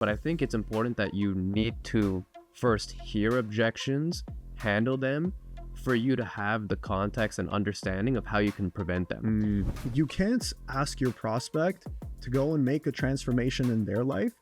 But I think it's important that you need to first hear objections, handle them, for you to have the context and understanding of how you can prevent them. You can't ask your prospect to go and make a transformation in their life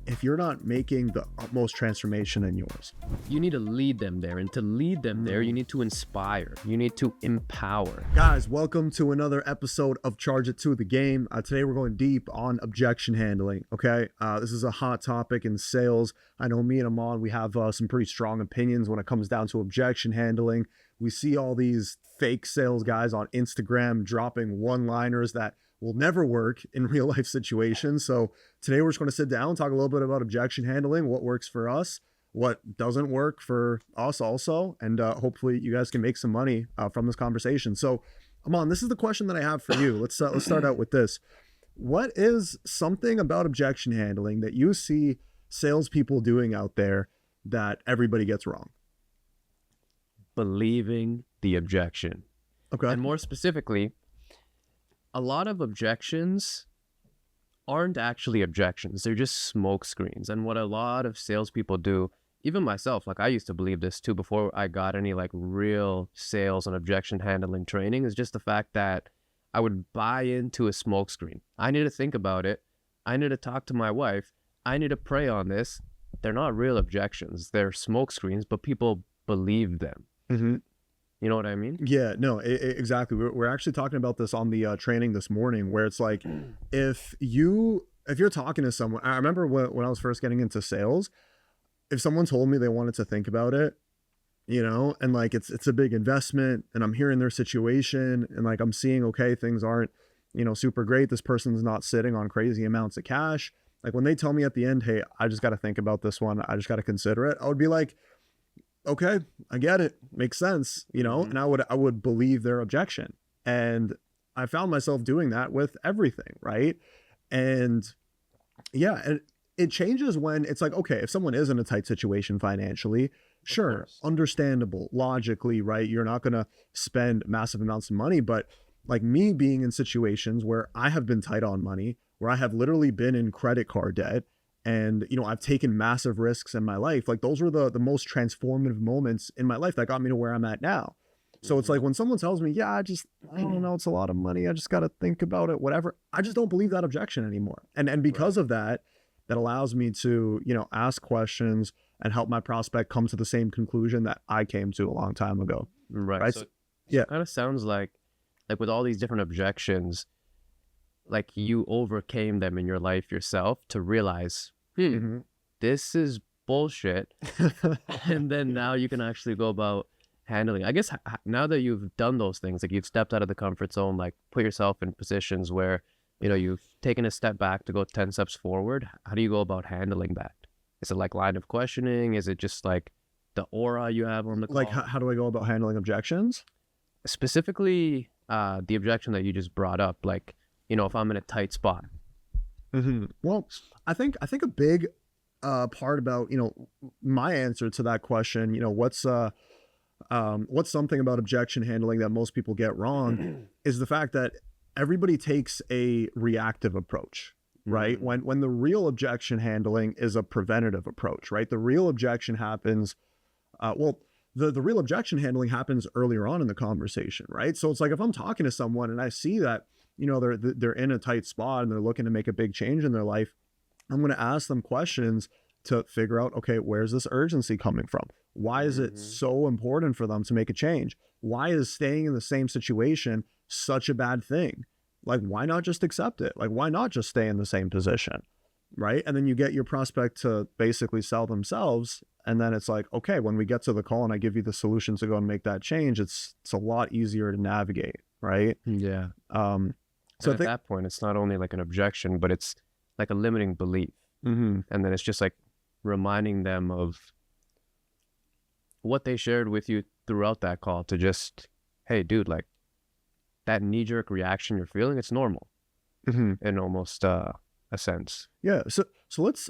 if you're not making the utmost transformation in yours. You need to lead them there, and to lead them there, you need to inspire, you need to empower. Guys, welcome to another episode of Charge It to the Game. Today we're going deep on objection handling, okay? This is a hot topic in sales. I know me and Amaan, we have some pretty strong opinions when it comes down to objection handling. We see all these fake sales guys on Instagram dropping one-liners that will never work in real life situations. So today we're just going to sit down and talk a little bit about objection handling, what works for us, what doesn't work for us also, and hopefully you guys can make some money from this conversation. So Amaan, this is the question that I have for you. Let's start out with this. What is something about objection handling that you see salespeople doing out there that everybody gets wrong? Believing the objection. Okay. And more specifically, a lot of objections aren't actually objections. They're just smoke screens. And what a lot of salespeople do, even myself, like I used to believe this too before I got any like real sales and objection handling training, is just the fact that I would buy into a smoke screen. I need to think about it. I need to talk to my wife. I need to pray on this. They're not real objections. They're smoke screens, but people believe them. Mm-hmm. You know what I mean? Yeah, no, exactly. We're actually talking about this on the training this morning, where it's like, if you're talking to someone, I remember when I was first getting into sales, if someone told me they wanted to think about it, you know, and like it's a big investment, and I'm hearing their situation, and like I'm seeing, okay, things aren't, you know, super great. This person's not sitting on crazy amounts of cash. Like when they tell me at the end, hey, I just got to think about this one, I just got to consider it, I would be like, okay, I get it. Makes sense, you know, and I would believe their objection. And I found myself doing that with everything, right? And yeah, and it changes when it's like, okay, if someone is in a tight situation financially, sure, understandable, logically, right? You're not going to spend massive amounts of money, but like me being in situations where I have been tight on money, where I have literally been in credit card debt, and, you know, I've taken massive risks in my life. Like those were the most transformative moments in my life that got me to where I'm at now. So it's like when someone tells me, yeah, I don't know, it's a lot of money, I just got to think about it, whatever. I just don't believe that objection anymore. And because of that, that allows me to, you know, ask questions and help my prospect come to the same conclusion that I came to a long time ago. Right. So yeah, it kind of sounds like with all these different objections, like you overcame them in your life yourself to realize, this is bullshit. And then now you can actually go about handling. I guess now that you've done those things, like you've stepped out of the comfort zone, like put yourself in positions where, you know, you've taken a step back to go 10 steps forward. How do you go about handling that? Is it like line of questioning? Is it just like the aura you have on the call? Like how do I go about handling objections? Specifically, the objection that you just brought up, like, you know, if I'm in a tight spot. Well, I think a big part about, you know, my answer to that question, you know, what's something about objection handling that most people get wrong is the fact that everybody takes a reactive approach, right? When the real objection handling is a preventative approach, right? The real objection happens, the real objection handling happens earlier on in the conversation, right? So it's like if I'm talking to someone and I see that, you know, they're in a tight spot and they're looking to make a big change in their life, I'm going to ask them questions to figure out, okay, where's this urgency coming from? Why is it so important for them to make a change? Why is staying in the same situation such a bad thing? Like, why not just accept it? Like, why not just stay in the same position? Right? And then you get your prospect to basically sell themselves. And then it's like, okay, when we get to the call and I give you the solution to go and make that change, it's a lot easier to navigate. Right? Yeah. So at that point, it's not only like an objection, but it's like a limiting belief. And then it's just like reminding them of what they shared with you throughout that call to just, hey, dude, like that knee-jerk reaction you're feeling, it's normal in almost a sense. Yeah. So let's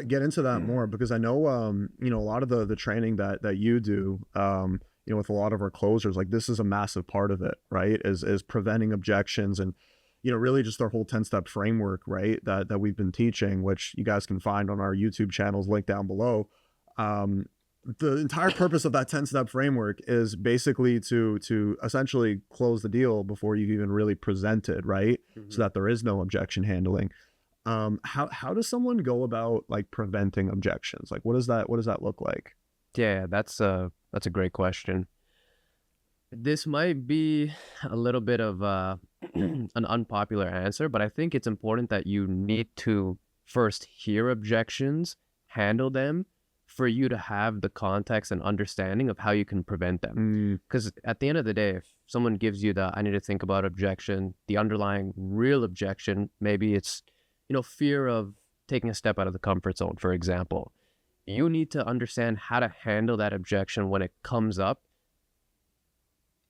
get into that more, because I know, you know, a lot of the training that you do, you know, with a lot of our closers, like this is a massive part of it, right? Is preventing objections and, really just our whole 10-step framework, right? That we've been teaching, which you guys can find on our YouTube channels, link down below. The entire purpose of that 10-step framework is basically to essentially close the deal before you even really present it, right? So that there is no objection handling. How does someone go about like preventing objections? Like, what does that look like? Yeah, that's a great question. This might be a little bit of an unpopular answer, but I think it's important that you need to first hear objections, handle them, for you to have the context and understanding of how you can prevent them. Because at the end of the day, if someone gives you the I need to think about objection, the underlying real objection, maybe it's, fear of taking a step out of the comfort zone, for example. You need to understand how to handle that objection when it comes up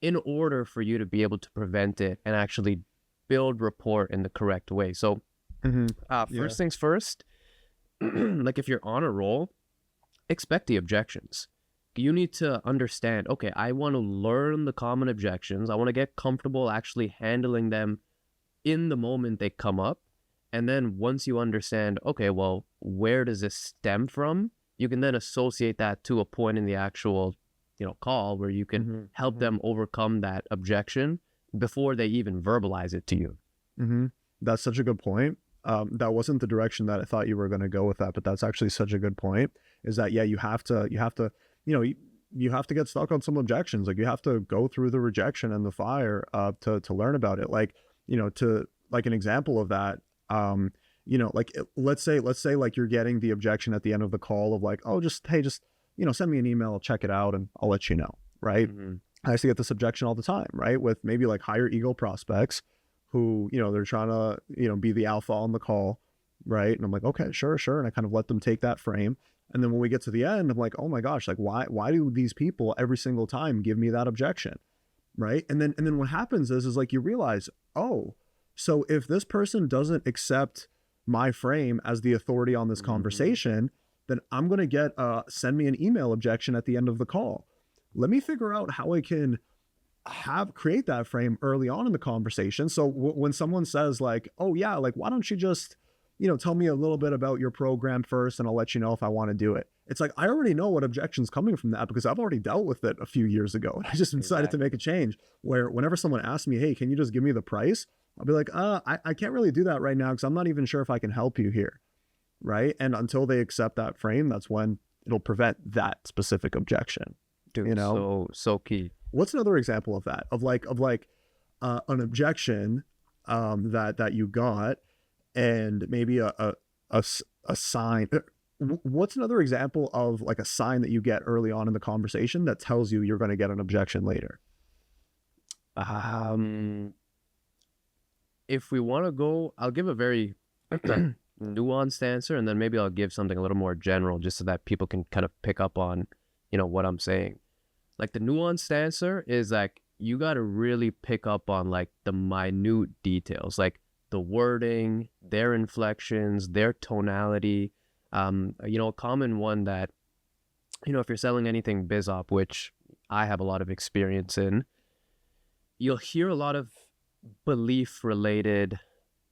in order for you to be able to prevent it and actually build rapport in the correct way. So first things first, like if you're on a roll, expect the objections. You need to understand, okay, I want to learn the common objections. I want to get comfortable actually handling them in the moment they come up. And then once you understand, okay, well, where does this stem from? You can then associate that to a point in the actual, call where you can help them overcome that objection before they even verbalize it to you. That's such a good point. That wasn't the direction that I thought you were going to go with that, but that's actually such a good point. Is that, yeah, you have to, you have to get stuck on some objections. Like you have to go through the rejection and the fire, to learn about it. Like, to like an example of that, like let's say like you're getting the objection at the end of the call of like, oh, hey, send me an email, I'll check it out and I'll let you know. Right. I used to get this objection all the time, right? With maybe like higher ego prospects who, they're trying to, be the alpha on the call. Right. And I'm like, okay, sure. And I kind of let them take that frame. And then when we get to the end, I'm like, oh my gosh, like why do these people every single time give me that objection? Right. And then what happens is like you realize, oh, so if this person doesn't accept my frame as the authority on this conversation, then I'm going to get send me an email objection at the end of the call. Let me figure out how I can create that frame early on in the conversation. So when someone says like, oh yeah, like, why don't you just, tell me a little bit about your program first and I'll let you know if I want to do it. It's like, I already know what objection's coming from that because I've already dealt with it a few years ago. I just decided to make a change where whenever someone asks me, hey, can you just give me the price? I'll be like, I can't really do that right now because I'm not even sure if I can help you here. Right. And until they accept that frame, that's when it'll prevent that specific objection. Dude, so key. What's another example of that? Of like an objection that you got and maybe a sign. What's another example of like a sign that you get early on in the conversation that tells you you're going to get an objection later? If we want to go, I'll give a very nuanced answer, and then maybe I'll give something a little more general just so that people can kind of pick up on, what I'm saying. Like the nuanced answer is like, you got to really pick up on like the minute details, like the wording, their inflections, their tonality. A common one that, if you're selling anything biz op, which I have a lot of experience in, you'll hear a lot of belief related,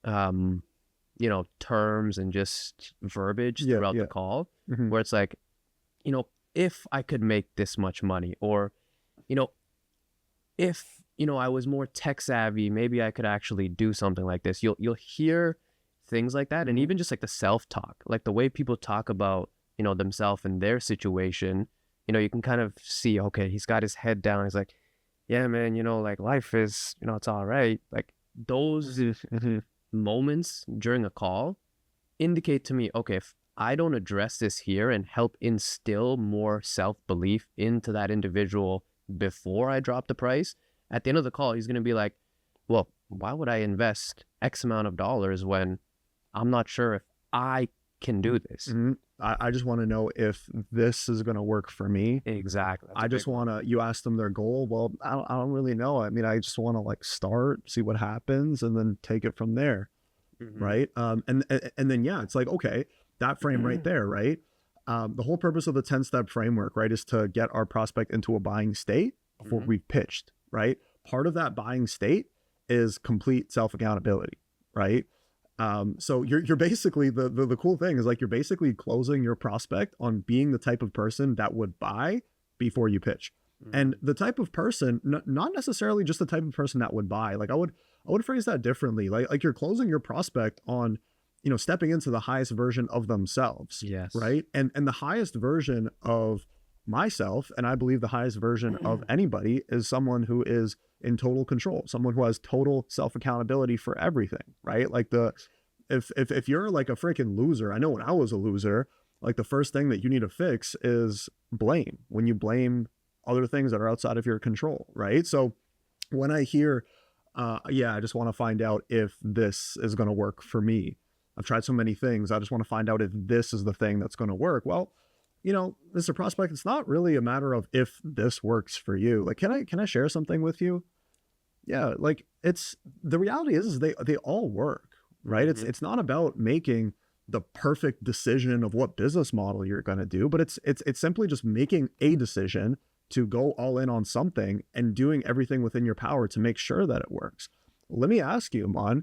terms and just verbiage throughout the call, where it's like, if I could make this much money, or, if, I was more tech savvy, maybe I could actually do something like this. You'll hear things like that. And even just like the self-talk, like the way people talk about, themselves and their situation, you can kind of see, okay, he's got his head down. He's like, yeah, man, like life is, it's all right. Like those moments during a call indicate to me, okay, if I don't address this here and help instill more self-belief into that individual before I drop the price, at the end of the call, he's going to be like, well, why would I invest X amount of dollars when I'm not sure if I can do this? I just want to know if this is going to work for me. Exactly. I just want to, you ask them their goal. Well, I don't really know. I mean, I just want to like start, see what happens, and then take it from there. Right. And then, yeah, it's like, okay, that frame right there. Right. The whole purpose of the 10-step framework, right, is to get our prospect into a buying state before we've pitched. Right. Part of that buying state is complete self-accountability, right? So you're basically, the cool thing is like, you're basically closing your prospect on being the type of person that would buy before you pitch. And the type of person, not necessarily just the type of person that would buy. Like I would phrase that differently. Like you're closing your prospect on, stepping into the highest version of themselves. Yes. Right. And the highest version of myself, and I believe the highest version of anybody, is someone who is in total control, someone who has total self-accountability for everything. Right. Like if you're like a freaking loser, I know when I was a loser, like the first thing that you need to fix is blame. When you blame other things that are outside of your control, right? So when I hear, I just want to find out if this is going to work for me. I've tried so many things. I just want to find out if this is the thing that's going to work. Well, Mr. Prospect, it's not really a matter of if this works for you. Like, can I share something with you? Yeah, like the reality is they all work, right? It's not about making the perfect decision of what business model you're going to do, but it's simply just making a decision to go all in on something and doing everything within your power to make sure that it works. Let me ask you, Amaan,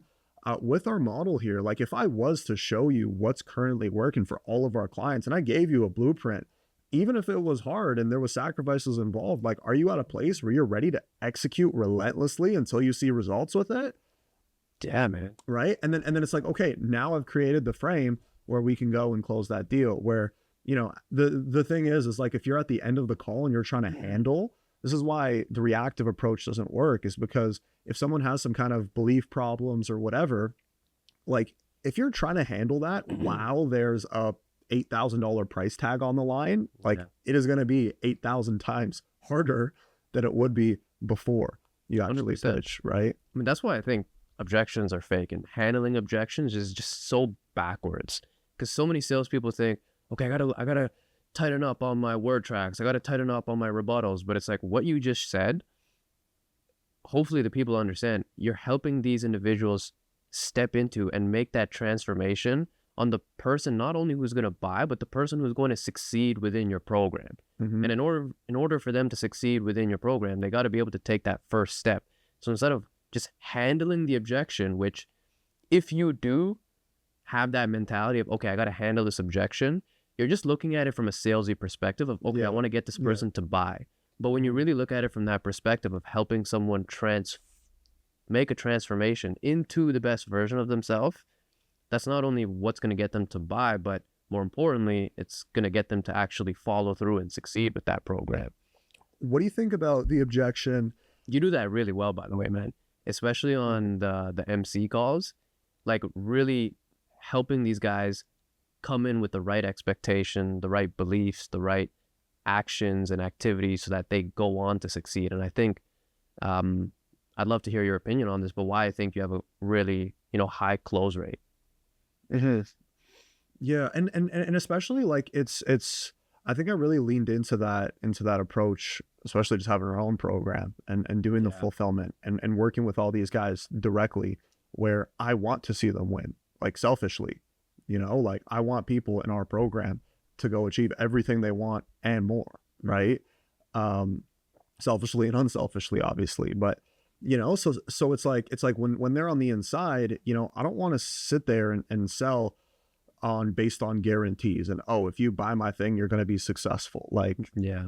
with our model here, like if I was to show you what's currently working for all of our clients and I gave you a blueprint, even if it was hard and there was sacrifices involved, like, are you at a place where you're ready to execute relentlessly until you see results with it? Yeah, man. Right. And then it's like, okay, now I've created the frame where we can go and close that deal, where the thing is like, if you're at the end of the call and you're trying to handle, this is why the reactive approach doesn't work, is because if someone has some kind of belief problems or whatever, like if you're trying to handle that while there's a $8,000 price tag on the line, like it is going to be 8,000 times harder than it would be before you actually 100%. pitch, right? I mean, that's why I think objections are fake, and handling objections is just so backwards, because so many salespeople think, okay, I gotta tighten up on my word tracks, I gotta tighten up on my rebuttals. But it's like what you just said, hopefully the people understand, you're helping these individuals step into and make that transformation on the person not only who's going to buy, but the person who's going to succeed within your program. And in order for them to succeed within your program, they got to be able to take that first step. So instead of just handling the objection, which if you do have that mentality of, okay, I got to handle this objection, you're just looking at it from a salesy perspective of, okay, I want to get this person to buy. But when you really look at it from that perspective of helping someone make a transformation into the best version of themselves, that's not only what's going to get them to buy, but more importantly, it's going to get them to actually follow through and succeed with that program. What do you think about the objection? You do that really well, by the way, man, especially on the MC calls, like really helping these guys come in with the right expectation, the right beliefs, the right actions and activities so that they go on to succeed. And I think I'd love to hear your opinion on this, but why I think you have a really, high close rate. Yeah. And especially like it's, I think I really leaned into that approach, especially just having our own program and doing the fulfillment and working with all these guys directly, where I want to see them win, like selfishly, like I want people in our program to go achieve everything they want and more. Right. Selfishly and unselfishly, obviously, but so it's like when they're on the inside, I don't want to sit there and sell based on guarantees and, oh, if you buy my thing, you're going to be successful. Like,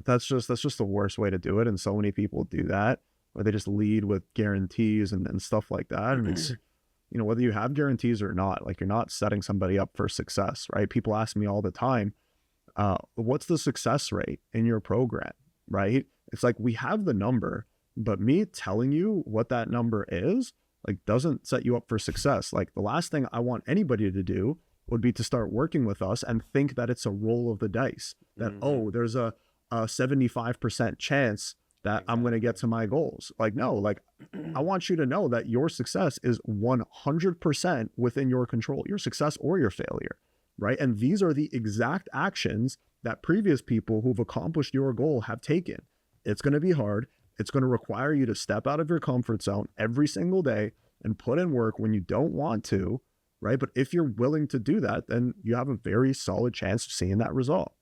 that's just the worst way to do it. And so many people do that, where they just lead with guarantees and stuff like that. And it's, whether you have guarantees or not, like you're not setting somebody up for success, right? People ask me all the time, what's the success rate in your program, right? It's like, we have the number, but me telling you what that number is, like, doesn't set you up for success. Like, the last thing I want anybody to do would be to start working with us and think that it's a roll of the dice, that, oh, there's a 75% chance that I'm going to get to my goals. Like, no, like, I want you to know that your success is 100% within your control, your success or your failure, right? And these are the exact actions that previous people who've accomplished your goal have taken. It's going to be hard. It's going to require you to step out of your comfort zone every single day and put in work when you don't want to, right? But if you're willing to do that, then you have a very solid chance of seeing that result.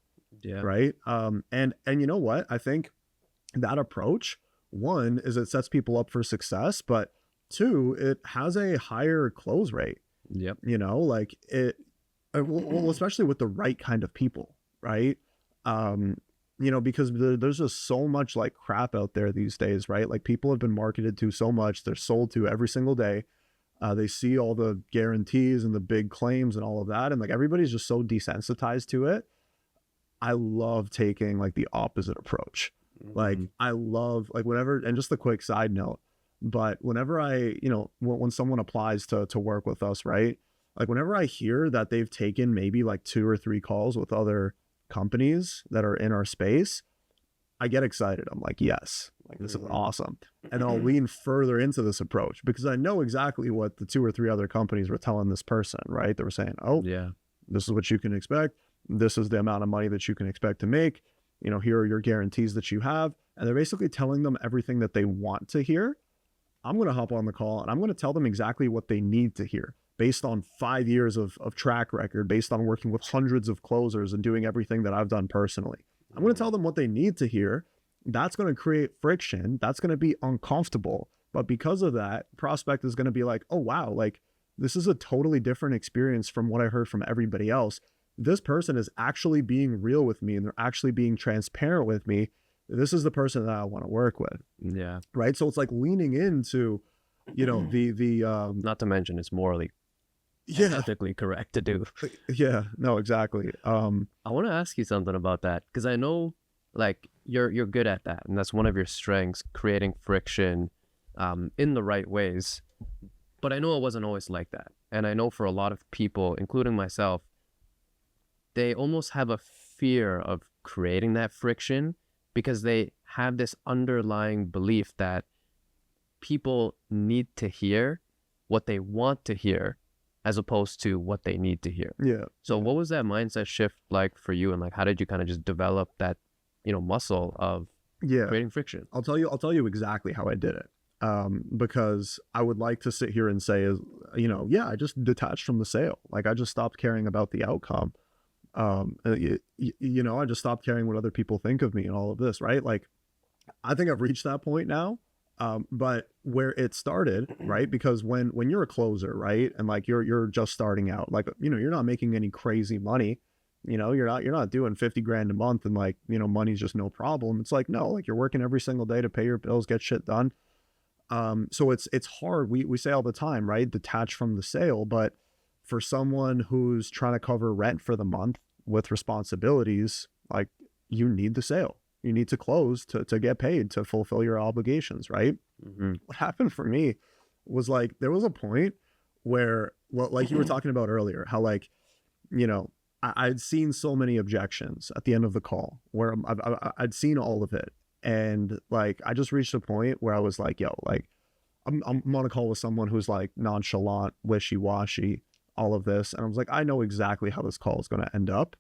Yeah. Right. And you know what? I think that approach, one, is it sets people up for success, but Two, it has a higher close rate. Yep. You know, like well, especially with the right kind of people, right? You know, because there's just so much like crap out there these days, right? Like people have been marketed to so much, they're sold to every single day. They see all the guarantees and the big claims and all of that, and like everybody's just so desensitized to it. I love taking like the opposite approach. Like I love like whenever, and just a quick side note, but whenever I, you know, when someone applies to work with us, right? Like whenever I hear that they've taken maybe like 2 or 3 calls with other companies that are in our space, I get excited. I'm like, yes, like this is awesome. And then I'll lean further into this approach because I know exactly what the 2 or 3 other companies were telling this person, right? They were saying, oh, Yeah. this is what you can expect. This is the amount of money that you can expect to make. You know, here are your guarantees that you have. And they're basically telling them everything that they want to hear. I'm going to hop on the call and I'm going to tell them exactly what they need to hear based on 5 years of track record, based on working with hundreds of closers and doing everything that I've done personally. I'm going to tell them what they need to hear. That's going to create friction. That's going to be uncomfortable. But because of that, prospect is going to be like, oh, wow, like this is a totally different experience from what I heard from everybody else. This person is actually being real with me and they're actually being transparent with me. This is the person that I want to work with. Yeah. Right. So it's like leaning into, you know, not to mention it's morally ethically correct to do. Yeah, no, exactly. I want to ask you something about that because I know like you're good at that and that's one of your strengths, creating friction in the right ways. But I know it wasn't always like that. And I know for a lot of people, including myself, they almost have a fear of creating that friction because they have this underlying belief that people need to hear what they want to hear as opposed to what they need to hear. Yeah. So what was that mindset shift like for you? And like, how did you kind of just develop that, you know, muscle of creating friction? I'll tell you exactly how I did it. Because I would like to sit here and say, you know, yeah, I just detached from the sale. Like I just stopped caring about the outcome. You know, I just stopped caring what other people think of me and all of this, right? Like, I think I've reached that point now. But where it started, right? Because when you're a closer, right? And like, you're just starting out, like, you know, you're not making any crazy money, you know, you're not doing 50 grand a month and like, you know, money's just no problem. It's like, no, like you're working every single day to pay your bills, get shit done. So it's hard. We say all the time, right? Detach from the sale, but for someone who's trying to cover rent for the month with responsibilities, like you need the sale. You need to close to get paid to fulfill your obligations, right? What happened for me was like, there was a point where, well, like you were talking about earlier, how like, you know, I'd seen so many objections at the end of the call where I'd seen all of it. And like, I just reached a point where I was like, yo, like I'm on a call with someone who's like nonchalant, wishy-washy, all of this. And I was like, I know exactly how this call is going to end up.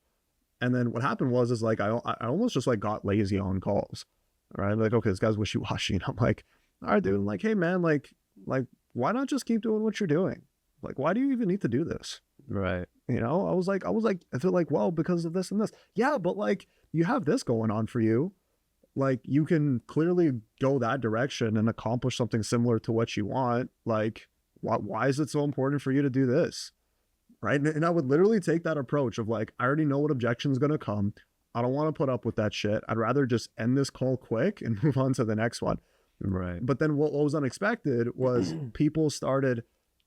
And then what happened was like, I almost just like got lazy on calls, right? Like, okay, this guy's wishy-washy. And I'm like, all right, dude. I'm like, hey man, like, why not just keep doing what you're doing? Like, why do you even need to do this? Right. You know, I was like, I feel like, well, because of this and this. Yeah, but like, you have this going on for you. Like, you can clearly go that direction and accomplish something similar to what you want. Like, why is it so important for you to do this? Right. And I would literally take that approach of like, I already know what objection is going to come. I don't want to put up with that shit. I'd rather just end this call quick and move on to the next one. Right. But then what was unexpected was people started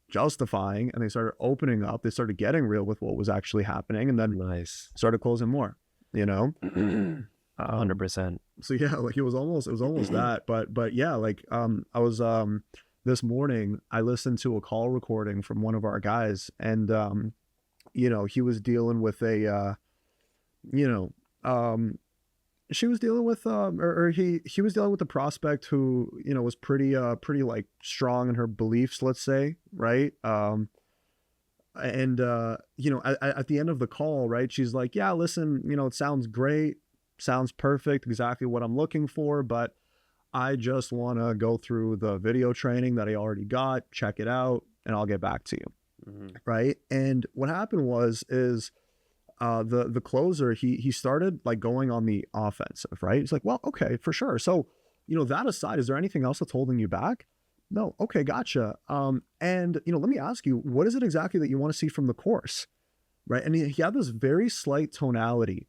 justifying and they started opening up. They started getting real with what was actually happening and then started closing more, you know? 100%. So yeah, like it was almost that, but yeah, like, I was, this morning I listened to a call recording from one of our guys and, you know, he was dealing with a, you know, she was dealing with, or he was dealing with a prospect who, you know, was pretty like strong in her beliefs, let's say. Right. And, you know, at the end of the call, right, she's like, yeah, listen, you know, it sounds great. Sounds perfect. Exactly what I'm looking for. But I just want to go through the video training that I already got, check it out, and I'll get back to you. Right. And what happened is the closer, he started like going on the offensive, right? He's like, well, okay, for sure. So, you know, that aside, is there anything else that's holding you back? No, okay, gotcha. And let me ask you, what is it exactly that you want to see from the course, right? And he had this very slight tonality,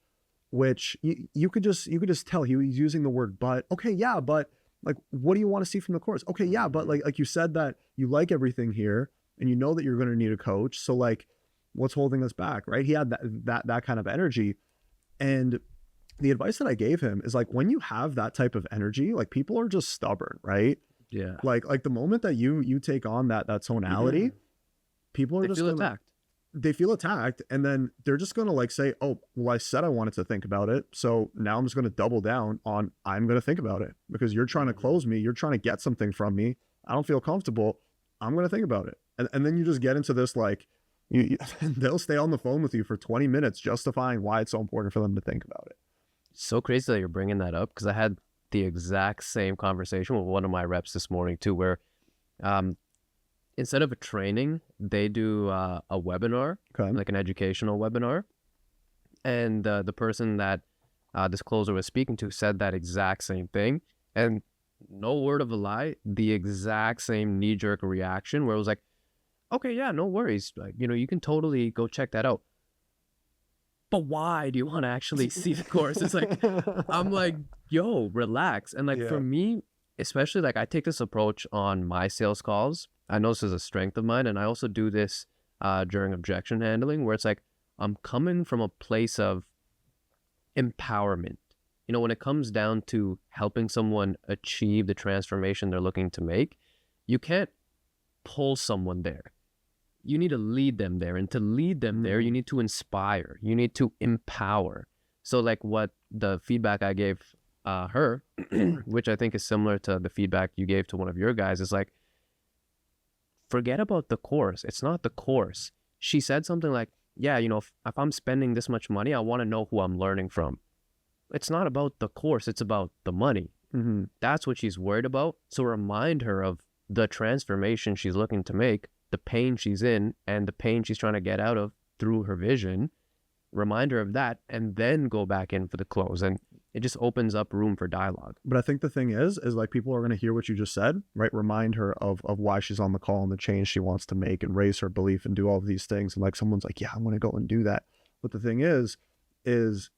which you could just tell he was using the word but. Okay, yeah, but like, what do you want to see from the course? Okay, yeah, but like you said that you like everything here, and you know that you're going to need a coach. So like, what's holding us back, right? He had that kind of energy, and the advice that I gave him is like, when you have that type of energy, like people are just stubborn, right? Yeah. Like the moment that you take on that tonality, people are They just feel gonna, attacked. they feel attacked, and then they're just gonna like say, oh, well, I said I wanted to think about it, so now I'm just gonna double down on I'm gonna think about it because you're trying to close me, you're trying to get something from me. I don't feel comfortable. I'm gonna think about it, and then you just get into this like they'll stay on the phone with you for 20 minutes justifying why it's so important for them to think about it. So crazy that you're bringing that up, because I had the exact same conversation with one of my reps this morning too, where instead of a training, they do a webinar, Okay. like an educational webinar. And the person that this closer was speaking to said that exact same thing. And no word of a lie, the exact same knee-jerk reaction where it was like, okay, yeah, no worries. Like, you can totally go check that out. But why do you want to actually see the course? It's like, I'm like, yo, relax. And like, for me, especially like I take this approach on my sales calls. I know this is a strength of mine. And I also do this during objection handling, where it's like, I'm coming from a place of empowerment. When it comes down to helping someone achieve the transformation they're looking to make, you can't pull someone there. You need to lead them there. And to lead them there, you need to inspire. You need to empower. So like what the feedback I gave her, which I think is similar to the feedback you gave to one of your guys, is like, forget about the course. It's not the course. She said something like, yeah, if I'm spending this much money, I want to know who I'm learning from. It's not about the course. It's about the money. That's what she's worried about. So remind her of the transformation she's looking to make, the pain she's in, and the pain she's trying to get out of through her vision. Remind her of that, and then go back in for the close. And it just opens up room for dialogue. But I think the thing is like people are going to hear what you just said, right? Remind her of why she's on the call and the change she wants to make, and raise her belief and do all of these things. And like someone's like, yeah, I want to go and do that. But the thing is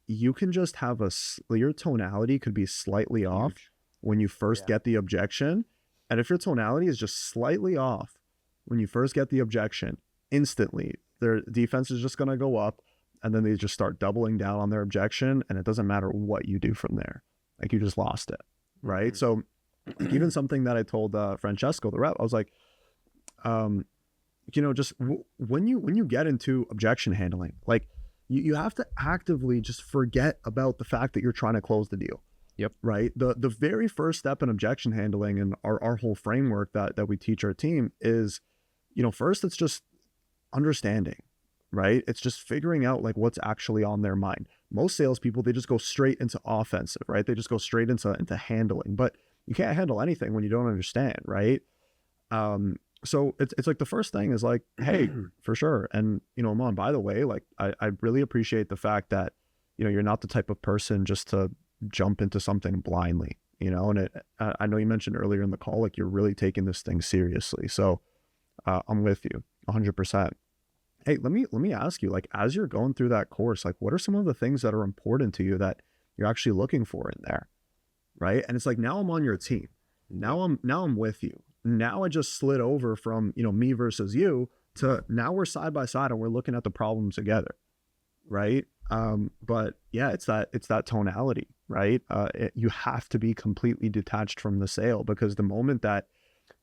you can just have your tonality could be slightly off when you first get the objection. And if your tonality is just slightly off when you first get the objection, instantly their defense is just going to go up, and then they just start doubling down on their objection, and it doesn't matter what you do from there. Like, you just lost it, right? So even something that I told Francesco, the rep, I was like, just when you get into objection handling, like you have to actively just forget about the fact that you're trying to close the deal. Yep. Right. The very first step in objection handling and our whole framework that we teach our team is, first it's just understanding, right? It's just figuring out like what's actually on their mind. Most salespeople, they just go straight into offensive, right? They just go straight into handling, but you can't handle anything when you don't understand, right? So it's like the first thing is like, hey, for sure. And, Amaan, by the way, like I really appreciate the fact that, you're not the type of person just to jump into something blindly, and I know you mentioned earlier in the call, like you're really taking this thing seriously. So I'm with you 100%. Hey, let me ask you, like, as you're going through that course, like what are some of the things that are important to you that you're actually looking for in there? Right. And it's like, now I'm on your team. Now I'm with you. Now I just slid over from, me versus you to now we're side by side and we're looking at the problem together. Right. But yeah, it's that tonality, right? You have to be completely detached from the sale, because the moment that,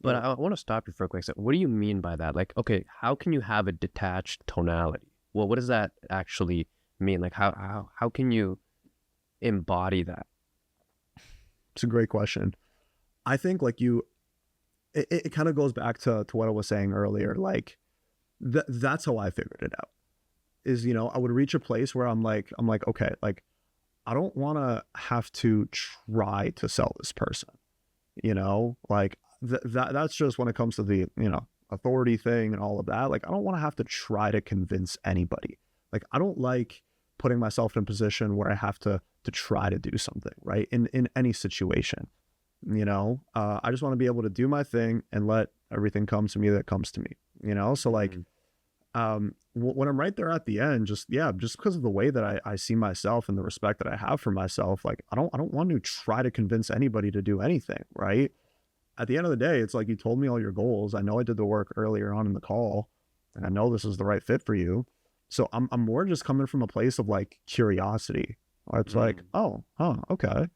but I want to stop you for a quick second. What do you mean by that? Like, okay, how can you have a detached tonality? Well, what does that actually mean? Like, how can you embody that? It's a great question. I think like it kind of goes back to what I was saying earlier. Like that's how I figured it out is, I would reach a place where I'm like, okay, like I don't want to have to try to sell this person, like that's just when it comes to the, authority thing and all of that. Like, I don't want to have to try to convince anybody. Like, I don't like putting myself in a position where I have to try to do something, right? In any situation, you know. I just want to be able to do my thing and let everything come to me that comes to me, you know. So like when I'm right there at the end, just because of the way that I see myself and the respect that I have for myself, like I don't want to try to convince anybody to do anything, right? At the end of the day, it's like, you told me all your goals. I know I did the work earlier on in the call, and I know this is the right fit for you. So I'm more just coming from a place of like curiosity. It's like, oh, huh, okay.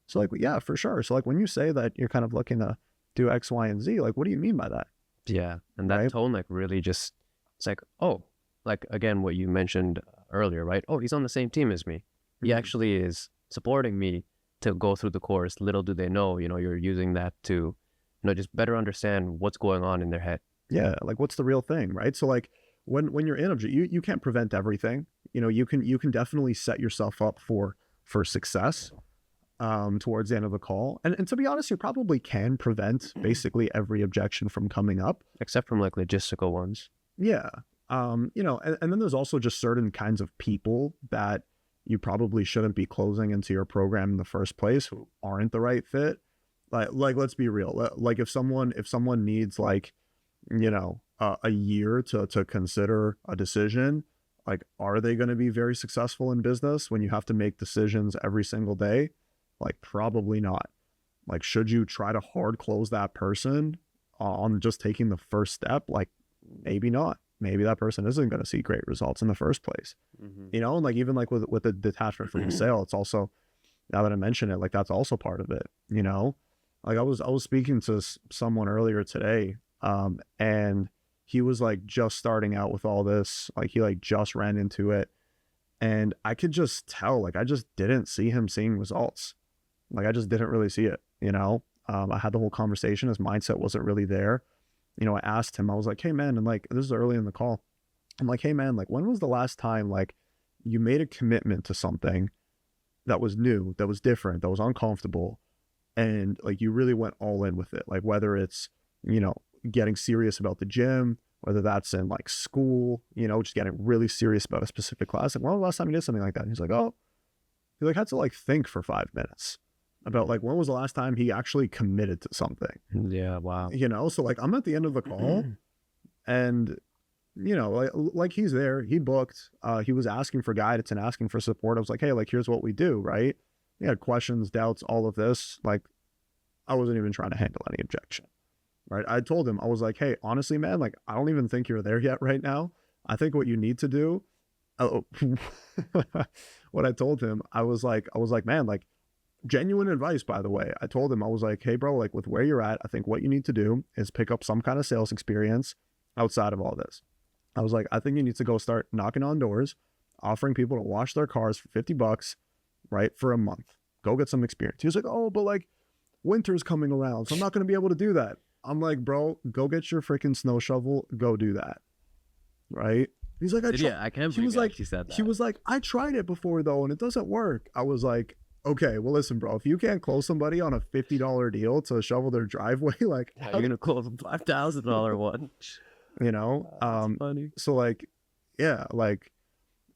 So like, yeah, for sure. So like when you say that you're kind of looking to do X, Y, and Z, like, what do you mean by that? Yeah. And that tone, like, really just, it's like, oh, like, again, what you mentioned earlier, right? Oh, he's on the same team as me. He actually is supporting me to go through the course. Little do they know, you're using that to, just better understand what's going on in their head. Yeah. Like, what's the real thing, right? So like when you're in you can't prevent everything. You can definitely set yourself up for success towards the end of the call. And to be honest, you probably can prevent basically every objection from coming up. Except from like logistical ones. Yeah. And then there's also just certain kinds of people that you probably shouldn't be closing into your program in the first place, who aren't the right fit. Like let's be real. Like if someone needs like, a year to consider a decision, like, are they going to be very successful in business when you have to make decisions every single day? Like, probably not. Like, should you try to hard close that person on just taking the first step? Like, maybe not. Maybe that person isn't going to see great results in the first place. And like, even like with the detachment from the sale, it's also, now that I mention it, like that's also part of it, like I was speaking to someone earlier today, and he was like just starting out with all this, like he like just ran into it, and I could just tell, like I just didn't see him seeing results. Like I just didn't really see it, I had the whole conversation, his mindset wasn't really there. I asked him, I was like, hey man, and like, this is early in the call, I'm like, hey man, like when was the last time like you made a commitment to something that was new, that was different, that was uncomfortable, and like you really went all in with it? Like whether it's, getting serious about the gym, whether that's in like school, just getting really serious about a specific class. Like when was the last time you did something like that? And he's like, oh, he like had to like think for 5 minutes about like when was the last time he actually committed to something. Yeah, wow. So like I'm at the end of the call, and like he's there, he booked, he was asking for guidance and asking for support. I was like, hey, like here's what we do, right? He had questions, doubts, all of this. Like I wasn't even trying to handle any objection, right? I told him, I was like, hey, honestly, man, like I don't even think you're there yet right now. I think what you need to do, what I told him, I was like, man, like genuine advice, by the way. I told him, I was like, hey bro, like with where you're at, I think what you need to do is pick up some kind of sales experience outside of all this. I was like, I think you need to go start knocking on doors, offering people to wash their cars for $50, right, for a month. Go get some experience. He was like, oh, but like winter's coming around, so I'm not going to be able to do that. I'm like, bro, go get your freaking snow shovel. Go do that. Right? He's like, I can't believe he said that. He was like, I tried it before though, and it doesn't work. I was like, okay, well listen, bro, if you can't close somebody on a $50 deal to shovel their driveway, like how you're gonna close a $5,000 one? That's funny. So like, yeah, like,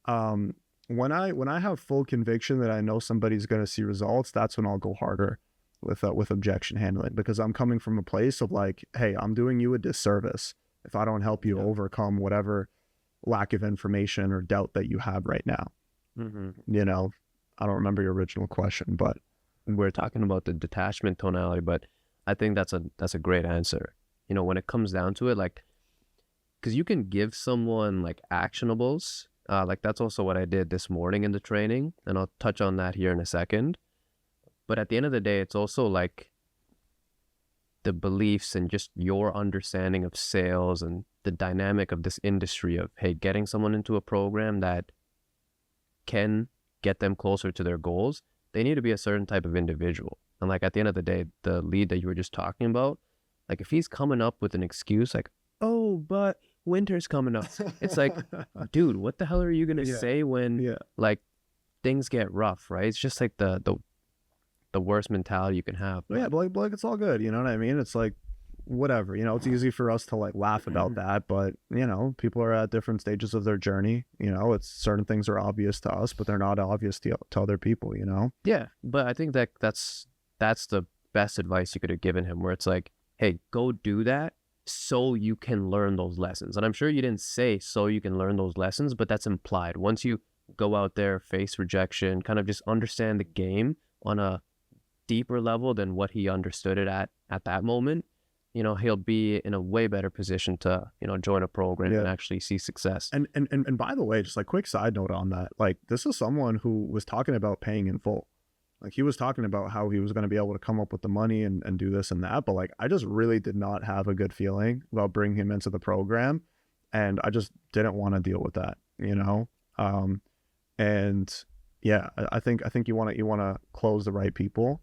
when I have full conviction that I know somebody's gonna see results, that's when I'll go harder with objection handling, because I'm coming from a place of like, hey, I'm doing you a disservice if I don't help you overcome whatever lack of information or doubt that you have right now. I don't remember your original question, but we're talking about the detachment tonality, but I think that's a great answer. When it comes down to it, like, because you can give someone like actionables, like that's also what I did this morning in the training, and I'll touch on that here in a second. But at the end of the day, it's also like the beliefs and just your understanding of sales and the dynamic of this industry of, hey, getting someone into a program that can get them closer to their goals. They need to be a certain type of individual. And like at the end of the day, the lead that you were just talking about, like if he's coming up with an excuse like, oh, but winter's coming up. It's like, dude, what the hell are you going to say when like things get rough, right? It's just like the worst mentality you can have. Yeah, but like it's all good, you know what I mean? It's like whatever, it's easy for us to like laugh about that, but people are at different stages of their journey. It's certain things are obvious to us, but they're not obvious to other people. Yeah, but I think that's the best advice you could have given him, where it's like, hey, go do that so you can learn those lessons. And I'm sure you didn't say so you can learn those lessons, but that's implied. Once you go out there, face rejection, kind of just understand the game on a deeper level than what he understood it at that moment, you know, he'll be in a way better position to, you know, join a program and actually see success. And by the way, just like quick side note on that, like this is someone who was talking about paying in full. Like he was talking about how he was going to be able to come up with the money and do this and that. But like, I just really did not have a good feeling about bringing him into the program. And I just didn't want to deal with that, you know? And yeah, I think you want to close the right people.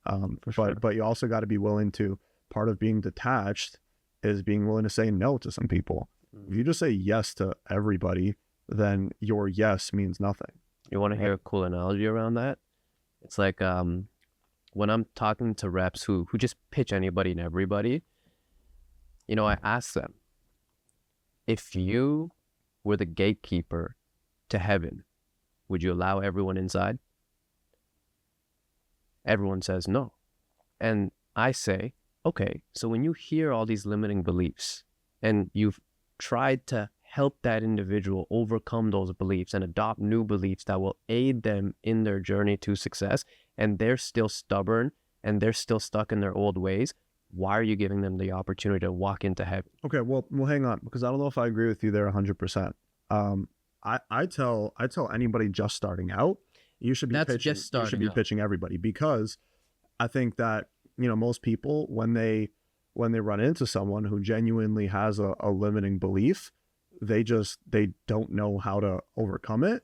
But you also got to be willing to, part of being detached is being willing to say no to some people. If you just say yes to everybody, then your yes means nothing. You want to hear a cool analogy around that? It's like when I'm talking to reps who just pitch anybody and everybody, you know, I ask them, if you were the gatekeeper to heaven, would you allow everyone inside? Everyone says no. And I say, okay, so when you hear all these limiting beliefs and you've tried to help that individual overcome those beliefs and adopt new beliefs that will aid them in their journey to success, and they're still stubborn and they're still stuck in their old ways, why are you giving them the opportunity to walk into heaven? Okay, well hang on, because I don't know if I agree with you there 100%. I tell anybody just starting out, you should be pitching everybody, because I think that, you know, most people when they run into someone who genuinely has a limiting belief, they don't know how to overcome it.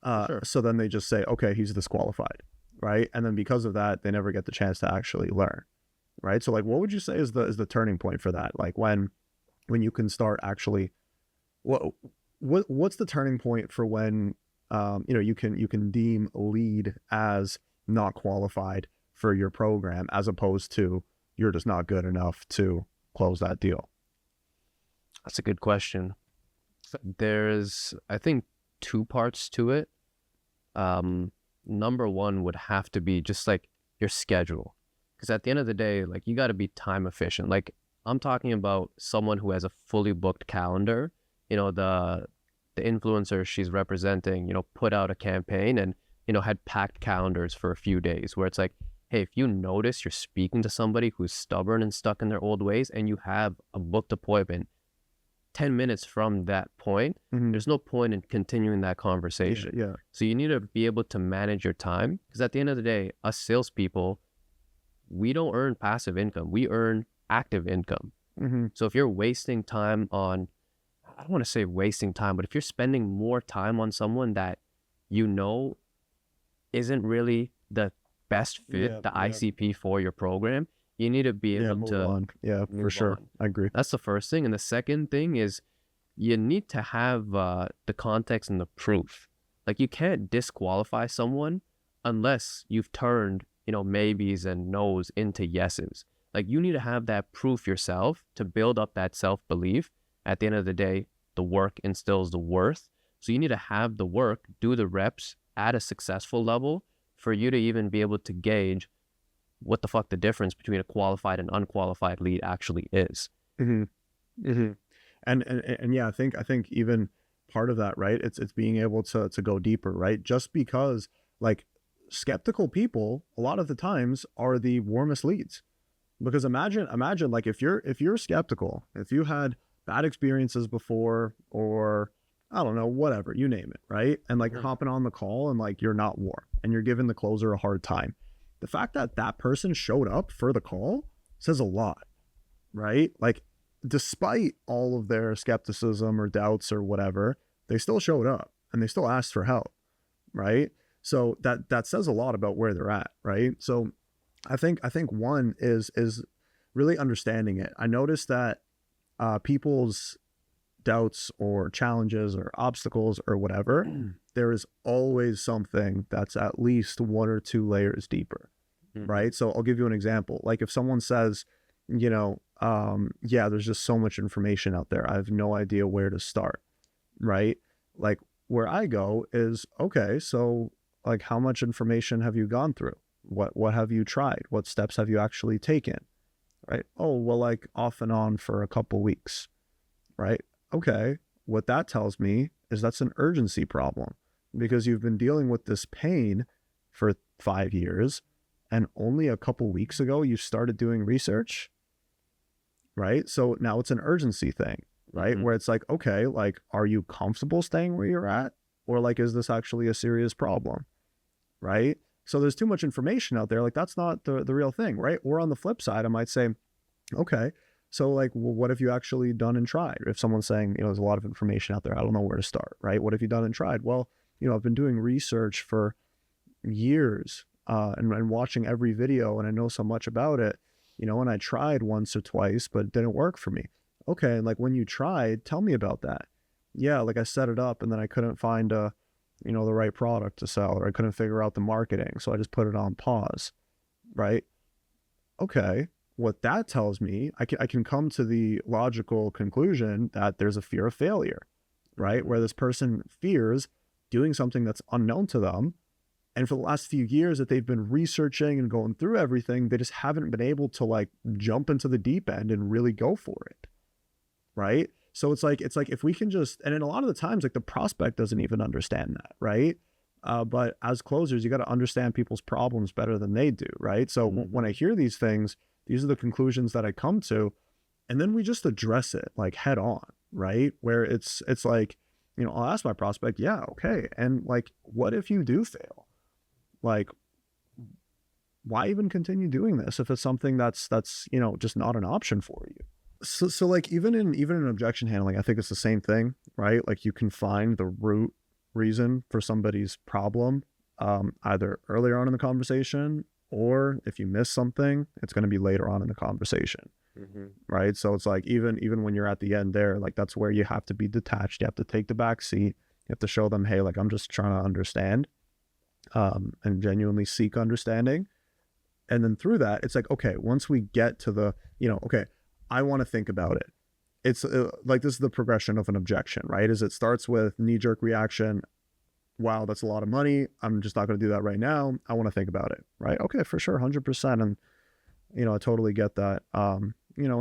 Sure. So then they just say, okay, he's disqualified, right? And then because of that, they never get the chance to actually learn, right? So like, what would you say is the turning point for that? Like when you can start actually, what's the turning point for when you know, you can deem lead as not qualified for your program, as opposed to you're just not good enough to close that deal? That's a good question. There's, I think, two parts to it. Number one would have to be just like your schedule, because at the end of the day, like, you got to be time efficient. Like, I'm talking about someone who has a fully booked calendar. You know, the influencer she's representing, you know, put out a campaign and, you know, had packed calendars for a few days, where it's like, hey, if you notice you're speaking to somebody who's stubborn and stuck in their old ways and you have a booked appointment 10 minutes from that point, there's no point in continuing that conversation. Yeah. So you need to be able to manage your time, because at the end of the day, us salespeople, we don't earn passive income. We earn active income. So if you're wasting time on, I don't want to say wasting time, but if you're spending more time on someone that you know isn't really the best fit, the ICP for your program, you need to be able to move on. Yeah, for sure. I agree. That's the first thing. And the second thing is you need to have the context and the proof. Like, you can't disqualify someone unless you've turned, you know, maybes and no's into yeses. Like, you need to have that proof yourself to build up that self-belief. At the end of the day, the work instills the worth. So you need to have the work, do the reps at a successful level for you to even be able to gauge what the fuck the difference between a qualified and unqualified lead actually is. And yeah, I think even part of that, right? It's being able to go deeper, right? Just because, like, skeptical people a lot of the times are the warmest leads. Because imagine like, if you're skeptical, if you had bad experiences before, or I don't know, whatever, you name it, right? And like, you're hopping on the call and like, you're not warm and you're giving the closer a hard time. The fact that that person showed up for the call says a lot, right? Like, despite all of their skepticism or doubts or whatever, they still showed up and they still asked for help, right? So that says a lot about where they're at, right? So I think one is really understanding it. I noticed that people's doubts or challenges or obstacles or whatever, there is always something that's at least 1 or 2 layers deeper, right? So I'll give you an example. Like, if someone says, you know, yeah, there's just so much information out there, I have no idea where to start, right? Like, where I go is, okay, so like, how much information have you gone through, what have you tried? What steps have you actually taken? Right? Oh, well, like off and on for a couple weeks, right? Okay. What that tells me is that's an urgency problem, because you've been dealing with this pain for 5 years, and only a couple weeks ago you started doing research, right? So now it's an urgency thing, right? Where it's like, okay, like, are you comfortable staying where you're at? Or like, is this actually a serious problem, right? So there's too much information out there. Like, that's not the real thing, right? Or on the flip side, I might say, okay, so like, well, what have you actually done and tried? If someone's saying, there's a lot of information out there, I don't know where to start, right? What have you done and tried? Well, I've been doing research for years, and watching every video, and I know so much about it, and I tried once or twice, but it didn't work for me. Okay, and like, when you tried, tell me about that. Yeah, like, I set it up and then I couldn't find the right product to sell, or I couldn't figure out the marketing, so I just put it on pause, right? Okay, what that tells me, I can come to the logical conclusion that there's a fear of failure, right? Where this person fears doing something that's unknown to them. And for the last few years that they've been researching and going through everything, they just haven't been able to like jump into the deep end and really go for it, right? So it's like if we can just, and then a lot of the times, like, the prospect doesn't even understand that, right? But as closers, you got to understand people's problems better than they do, right? So when I hear these things, these are the conclusions that I come to, and then we just address it like head on, right? Where it's like, I'll ask my prospect, yeah, okay, and like, what if you do fail? Like, why even continue doing this if it's something that's just not an option for you? So like, even in objection handling, I think it's the same thing, right? Like, you can find the root reason for somebody's problem, either earlier on in the conversation, or if you miss something, it's going to be later on in the conversation, right? So it's like, even when you're at the end there, like, that's where you have to be detached. You have to take the back seat. You have to show them, hey, like, I'm just trying to understand, and genuinely seek understanding. And then through that, it's like, okay, once we get to the, okay, I want to think about it. It's like, this is the progression of an objection, right? Is it starts with knee-jerk reaction. Wow, that's a lot of money. I'm just not going to do that right now. I want to think about it, right? Okay, for sure, 100%. And, I totally get that. And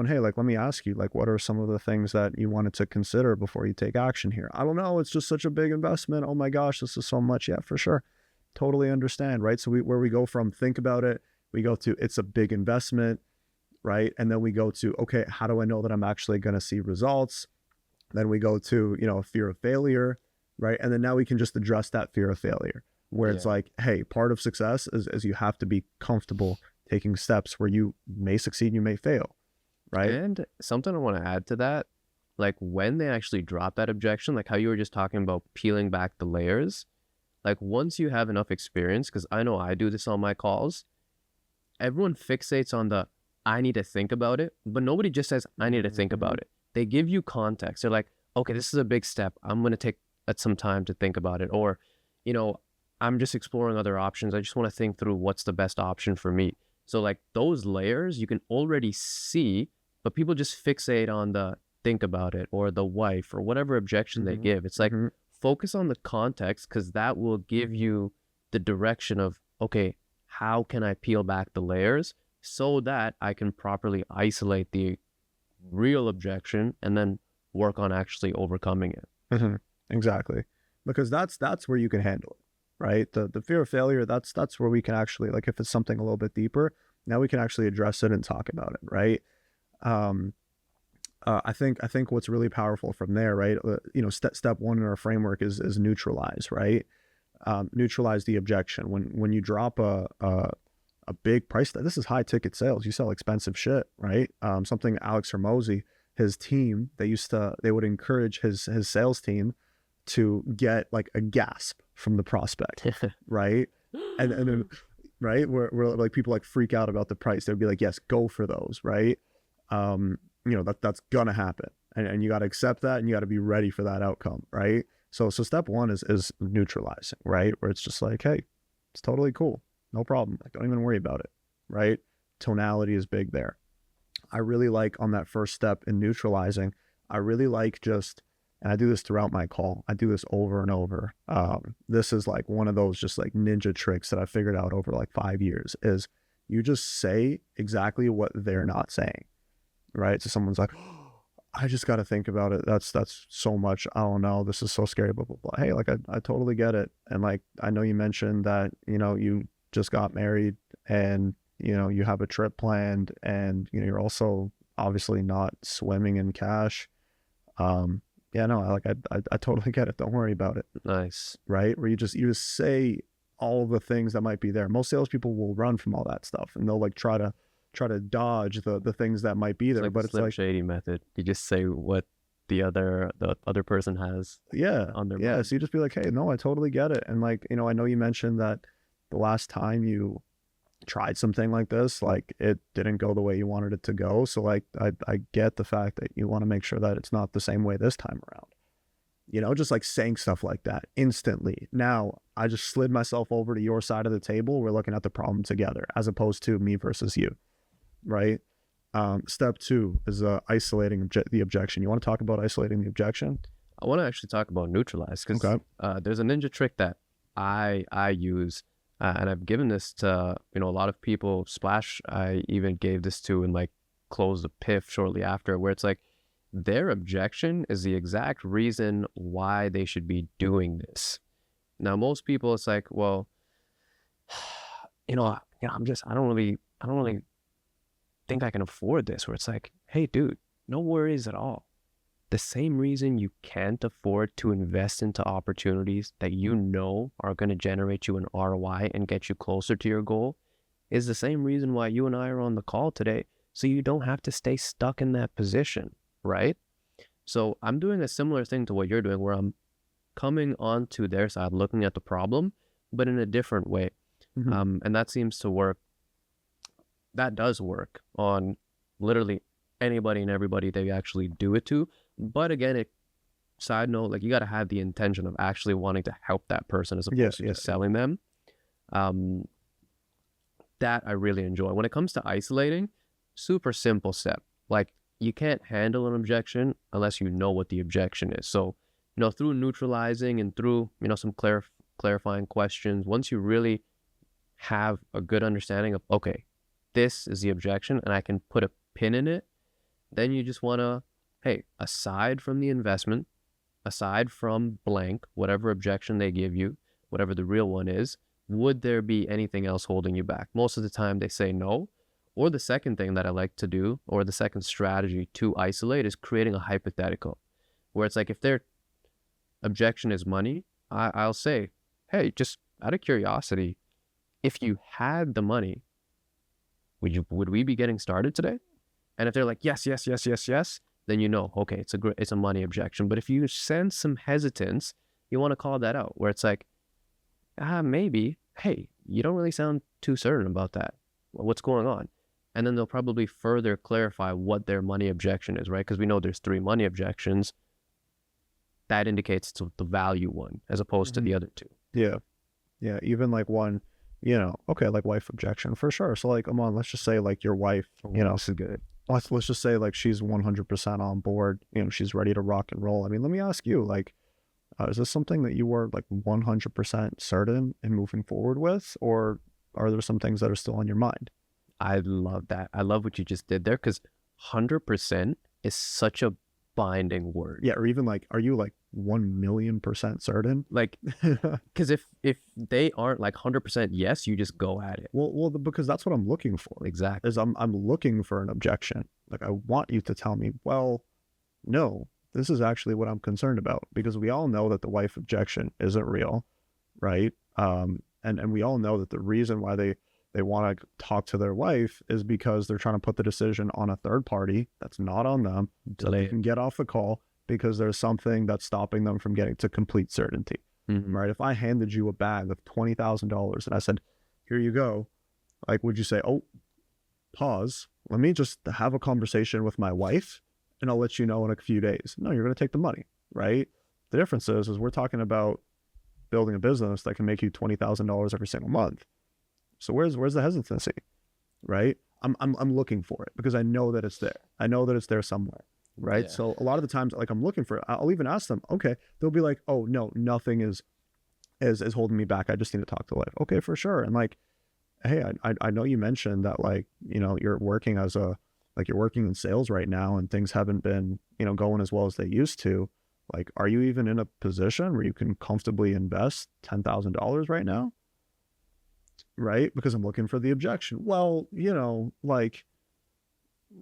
hey, like, let me ask you, like, what are some of the things that you wanted to consider before you take action here? I don't know. It's just such a big investment. Oh my gosh, this is so much. Yeah, for sure. Totally understand, right? So where we go from think about it, we go to it's a big investment, right? And then we go to, okay, how do I know that I'm actually going to see results? Then we go to, fear of failure, right? And then now we can just address that fear of failure, where it's like, hey, part of success is you have to be comfortable taking steps where you may succeed, you may fail, right? And something I want to add to that, like, when they actually drop that objection, like how you were just talking about peeling back the layers, like, once you have enough experience, because I know I do this on my calls, everyone fixates on the, I need to think about it, but nobody just says, I need to think about it. They give you context. They're like, okay, this is a big step. I'm going to take some time to think about it. Or, I'm just exploring other options. I just want to think through what's the best option for me. So like, those layers you can already see, but people just fixate on the think about it or the wife or whatever objection they give. It's like, focus on the context, because that will give you the direction of, okay, how can I peel back the layers so that I can properly isolate the real objection and then work on actually overcoming it. Exactly. Because that's where you can handle it, right? The fear of failure, that's where we can actually, like, if it's something a little bit deeper, now we can actually address it and talk about it, right? I think what's really powerful from there, right? Step one in our framework is neutralize, right? Neutralize the objection. When you drop a big price, this is high ticket sales. You sell expensive shit, right? Something Alex Hermosi, his team, they would encourage his sales team to get like a gasp from the prospect, right? And then, right, where like people like freak out about the price. They'd be like, yes, go for those, right? That's gonna happen, and you got to accept that, and you got to be ready for that outcome, right? So step one is neutralizing, right? Where it's just like, hey, it's totally cool, no problem, like, don't even worry about it, right? Tonality is big there. I really like on that first step in neutralizing, I really like just and I do this throughout my call. I do this over and over. This is like one of those just like ninja tricks that I figured out over like 5 years, is you just say exactly what they're not saying, right? So someone's like, oh, I just got to think about it. That's so much. I don't know. This is so scary, blah, blah, blah. Hey, like I totally get it. And like, I know you mentioned that, you know, you just got married and, you know, you have a trip planned, and, you know, you're also obviously not swimming in cash. Yeah, no, I totally get it. Don't worry about it. Nice. Right? Where you just say all the things that might be there. Most salespeople will run from all that stuff, and they'll like try to dodge the things that might be there. Like but the it's Slim like, Shady method. You just say what the other person has yeah, on their yeah. mind. So you just be like, hey, no, I totally get it. And like, you know, I know you mentioned that the last time you tried something like this, like it didn't go the way you wanted it to go. So like, I get the fact that you want to make sure that it's not the same way this time around. You know, just like saying stuff like that instantly. Now, I just slid myself over to your side of the table. We're looking at the problem together, as opposed to me versus you, right? Step 2 is isolating the objection. You want to talk about isolating the objection? I want to actually talk about neutralize, because Okay. there's a ninja trick that I use, and I've given this to, you know, a lot of people. Splash, I even gave this to, and like closed the PIF shortly after, where it's like their objection is the exact reason why they should be doing this. Now, most people, it's like, well, you know, I don't really think I can afford this. Where it's like, hey, dude, no worries at all. The same reason you can't afford to invest into opportunities that you know are going to generate you an ROI and get you closer to your goal is the same reason why you and I are on the call today. So you don't have to stay stuck in that position, right? So I'm doing a similar thing to what you're doing, where I'm coming onto their side, looking at the problem, but in a different way. And that seems to work. That does work on literally anybody and everybody that you actually do it to. But again, side note, like you got to have the intention of actually wanting to help that person as opposed to just selling them. That I really enjoy. When it comes to isolating, super simple step. Like you can't handle an objection unless you know what the objection is. So, you know, through neutralizing and through, you know, some clarifying questions, once you really have a good understanding of, okay, this is the objection and I can put a pin in it, then you just want to, hey, aside from the investment, aside from blank, whatever objection they give you, whatever the real one is, would there be anything else holding you back? Most of the time they say no. Or the second thing that I like to do, or the second strategy to isolate, is creating a hypothetical, where it's like if their objection is money, I'll say, hey, just out of curiosity, if you had the money, would we be getting started today? And if they're like, yes, then you know, okay, it's a money objection. But if you sense some hesitance, you want to call that out, where it's like, maybe, hey, you don't really sound too certain about that. What's going on? And then they'll probably further clarify what their money objection is, right? Because we know there's 3 money objections. That indicates it's the value one as opposed to the other 2. Yeah. Yeah. Even like one, you know, okay, like wife objection for sure. So like, Amaan, let's just say like your wife, you know, this is good. Let's just say like she's 100% on board, you know, she's ready to rock and roll. I mean, let me ask you, like, is this something that you were like 100% certain in moving forward with, or are there some things that are still on your mind? I love that. I love what you just did there, because 100% is such a binding word. Yeah, or even like, are you like 1,000,000% certain? Like, because if they aren't like 100% yes, you just go at it. Well, because that's what I'm looking for. Exactly. Is I'm looking for an objection. Like I want you to tell me, well, no, this is actually what I'm concerned about, because we all know that the wife objection isn't real, right? And we all know that the reason why they want to talk to their wife is because they're trying to put the decision on a third party that's not on them, so they can get off the call because there's something that's stopping them from getting to complete certainty. Right? If I handed you a bag of $20,000 and I said, here you go, like, would you say, oh, pause, let me just have a conversation with my wife and I'll let you know in a few days? No, you're going to take the money, right? The difference is we're talking about building a business that can make you $20,000 every single month. So where's the hesitancy, right? I'm looking for it because I know that it's there. I know that it's there somewhere. right? Yeah. So a lot of the times, like I'm looking for, I'll even ask them, okay, they'll be like, oh no, nothing is holding me back. I just need to talk to life. Okay, for sure. And like, hey, I know you mentioned that, like, you know, you're working you're working in sales right now and things haven't been, you know, going as well as they used to. Like, are you even in a position where you can comfortably invest $10,000 right now? Right? Because I'm looking for the objection. Well, you know, like,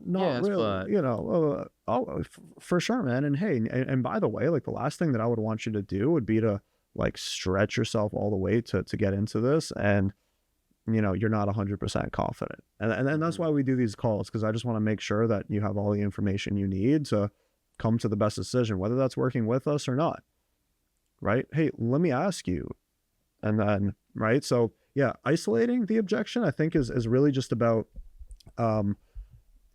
not Yes, really, but you know, for sure, man. And hey, and by the way, like the last thing that I would want you to do would be to like stretch yourself all the way to get into this. And, you know, you're not 100% confident. And then that's Mhm. why we do these calls, because I just want to make sure that you have all the information you need to come to the best decision, whether that's working with us or not. Right? Hey, let me ask you. And then, right? So yeah, isolating the objection, I think is really just about, um,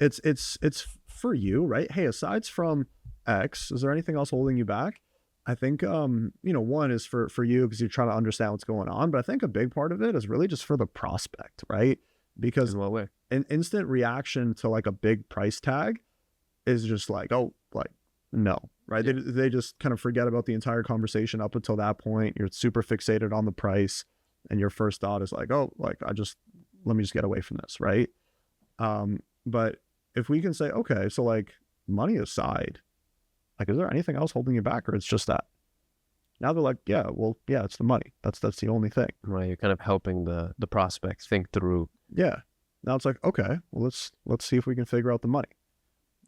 it's for you, right? Hey, aside from X, is there anything else holding you back? I think, you know, one is for you because you're trying to understand what's going on, but I think a big part of it is really just for the prospect, right? Because in what way? an instant reaction to like a big price tag is just like, oh, like, no, right? Yeah. They just kind of forget about the entire conversation up until that point. You're super fixated on the price, and your first thought is like, oh, like, let me just get away from this, right? But if we can say, okay, so like money aside, like, is there anything else holding you back, or it's just that? Now they're like, yeah, well, yeah, it's the money. That's the only thing. Right. You're kind of helping the prospect think through. Yeah. Now it's like, okay, well, let's see if we can figure out the money,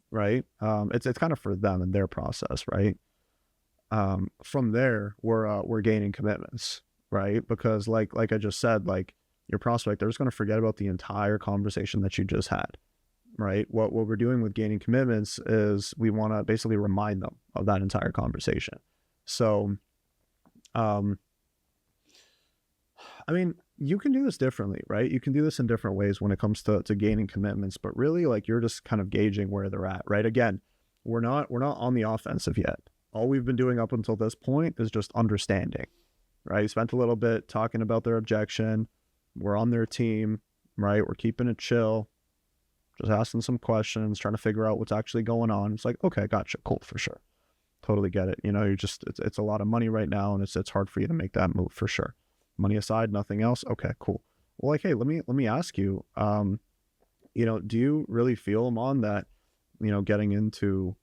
right? It's kind of for them and their process, right? From there, we're gaining commitments, right? Because like I just said, like your prospect, they're just going to forget about the entire conversation that you just had, right? What we're doing with gaining commitments is we want to basically remind them of that entire conversation. So, I mean, you can do this differently, right? You can do this in different ways when it comes to gaining commitments, but really, like, you're just kind of gauging where they're at, right? Again, we're not on the offensive yet. All we've been doing up until this point is just understanding, right? We spent a little bit talking about their objection. We're on their team, right? We're keeping it chill, just asking some questions, trying to figure out what's actually going on. It's like, okay, gotcha, cool, for sure. Totally get it. You know, you're just, it's a lot of money right now, and it's hard for you to make that move, for sure. Money aside, nothing else. Okay, cool. Well, like, hey, let me ask you, you know, do you really feel, Amaan, that, you know, getting into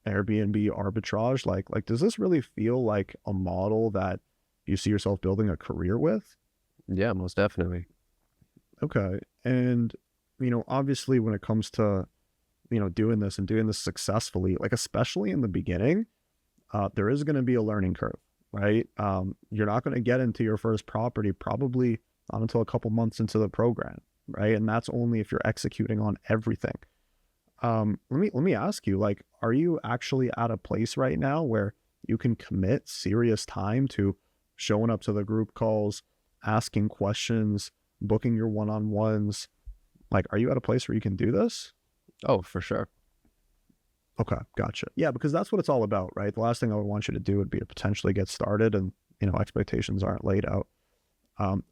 Airbnb arbitrage, like, does this really feel like a model that you see yourself building a career with? Yeah, most definitely. Okay. And, you know, obviously when it comes to, you know, doing this and doing this successfully, like, especially in the beginning, there is going to be a learning curve, right? You're not going to get into your first property probably not until a couple months into the program, right? And that's only if you're executing on everything. Let me ask you, like, are you actually at a place right now where you can commit serious time to showing up to the group calls, asking questions, booking your one-on-ones? Like, are you at a place where you can do this? Oh, for sure. Okay, gotcha. Yeah, because that's what it's all about, right? The last thing I would want you to do would be to potentially get started and, you know, expectations aren't laid out.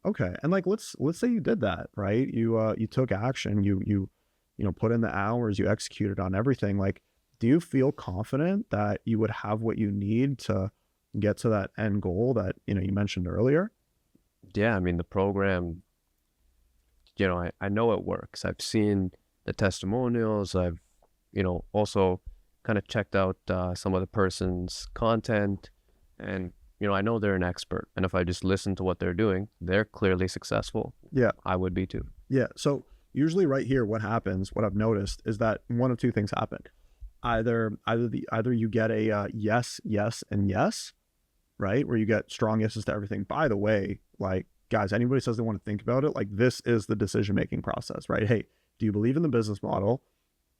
Okay. And like, let's say you did that, right? You took action, you know, put in the hours, you executed on everything. Like, do you feel confident that you would have what you need to get to that end goal that, you know, you mentioned earlier? Yeah, I mean, the program, you know, I know it works. I've seen the testimonials. I've, you know, also kind of checked out some of the person's content, and, you know, I know they're an expert. And if I just listen to what they're doing, they're clearly successful. Yeah. I would be too. Yeah. So usually right here, what happens, what I've noticed is that one of two things happen. Either you get a yes, yes, and yes, right? Where you get strong yeses to everything. By the way, like, guys, anybody says they want to think about it, like, this is the decision-making process, right? Hey, do you believe in the business model?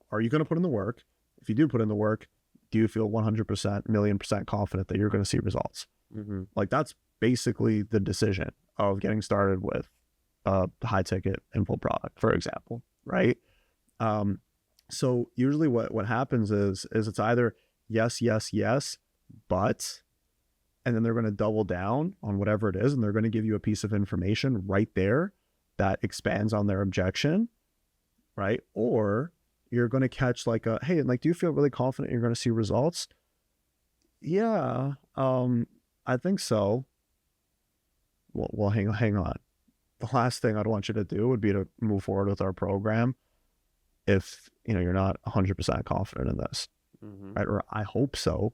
Are you going to put in the work? If you do put in the work, do you feel 100%, million percent confident that you're going to see results? Mm-hmm. Like, that's basically the decision of getting started with a high ticket info product, for example, right? So usually what happens is it's either yes, yes, yes, but, and then they're going to double down on whatever it is, and they're going to give you a piece of information right there that expands on their objection, right? Or you're going to catch like a, hey, like, do you feel really confident you're going to see results? Yeah, I think so. Well, hang on. The last thing I'd want you to do would be to move forward with our program if, you know, you're not 100% confident in this, right? Or I hope so.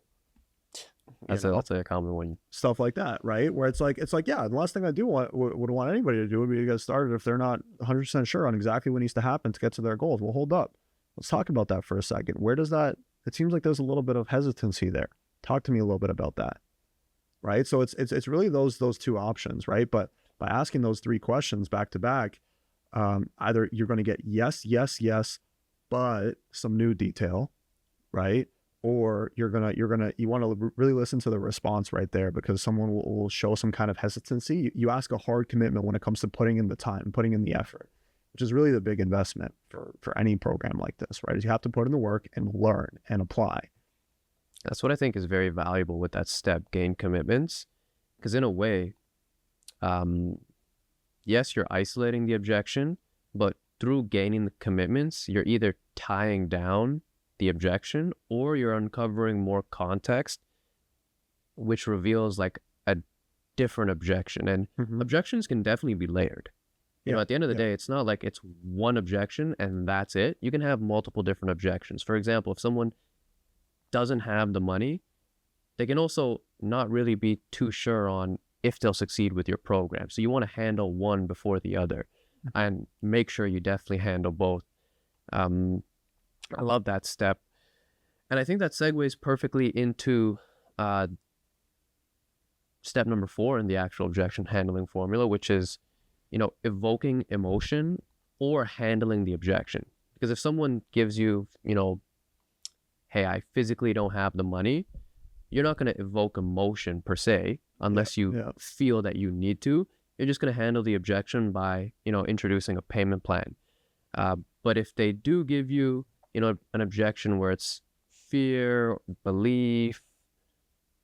That's a common one. Stuff like that, right? Where it's like, yeah, the last thing I would want anybody to do would be to get started if they're not 100% sure on exactly what needs to happen to get to their goals. Well, hold up. Let's talk about that for a second. Where does that, it seems like there's a little bit of hesitancy there. Talk to me a little bit about that, right? So it's really those two options, right? But by asking those 3 questions back to back, either you're going to get yes, yes, yes, but some new detail, right? Or you want to really listen to the response right there, because someone will show some kind of hesitancy. You ask a hard commitment when it comes to putting in the time, putting in the effort, which is really the big investment for any program like this, right? Is you have to put in the work and learn and apply. That's what I think is very valuable with that step, gain commitments. Because in a way, yes, you're isolating the objection, but through gaining the commitments, you're either tying down the objection or you're uncovering more context, which reveals like a different objection. And objections can definitely be layered. You know, at the end of the day, it's not like it's one objection and that's it. You can have multiple different objections. For example, if someone doesn't have the money, they can also not really be too sure on if they'll succeed with your program. So you want to handle one before the other and make sure you definitely handle both. I love that step. And I think that segues perfectly into step number 4 in the actual objection handling formula, which is, you know, evoking emotion or handling the objection. Because if someone gives you, you know, hey, I physically don't have the money, you're not going to evoke emotion per se, unless you feel that you need to. You're just going to handle the objection by, you know, introducing a payment plan. But if they do give you, you know, an objection where it's fear, belief,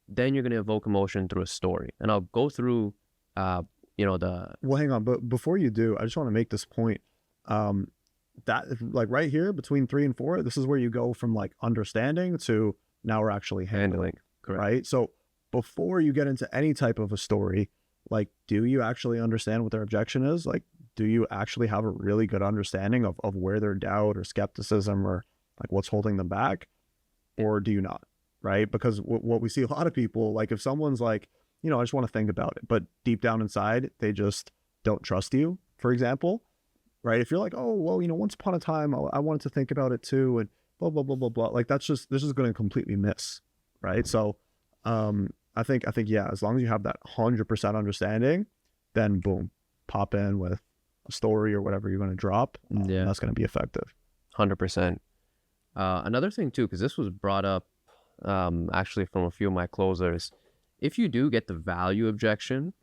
then you're going to evoke emotion through a story. And I'll go through, you know, Well, hang on. But before you do, I just want to make this point. That, like, right here between 3 and 4, this is where you go from like understanding to now we're actually handling. Correct. Right? So before you get into any type of a story, like, do you actually understand what their objection is? Like, do you actually have a really good understanding of where their doubt or skepticism or like what's holding them back? Or do you not? Right? Because what we see a lot of people, like if someone's like, you know, I just want to think about it, but deep down inside, they just don't trust you, for example, right? If you're like, oh, well, you know, once upon a time, I wanted to think about it too, and blah, blah, blah, blah, blah. Like this is going to completely miss, right? So I think, yeah, as long as you have that 100% understanding, then boom, pop in with a story or whatever you're going to drop. Yeah. That's going to be effective. 100%. Another thing too, because this was brought up actually from a few of my closers, if you do get the value objection,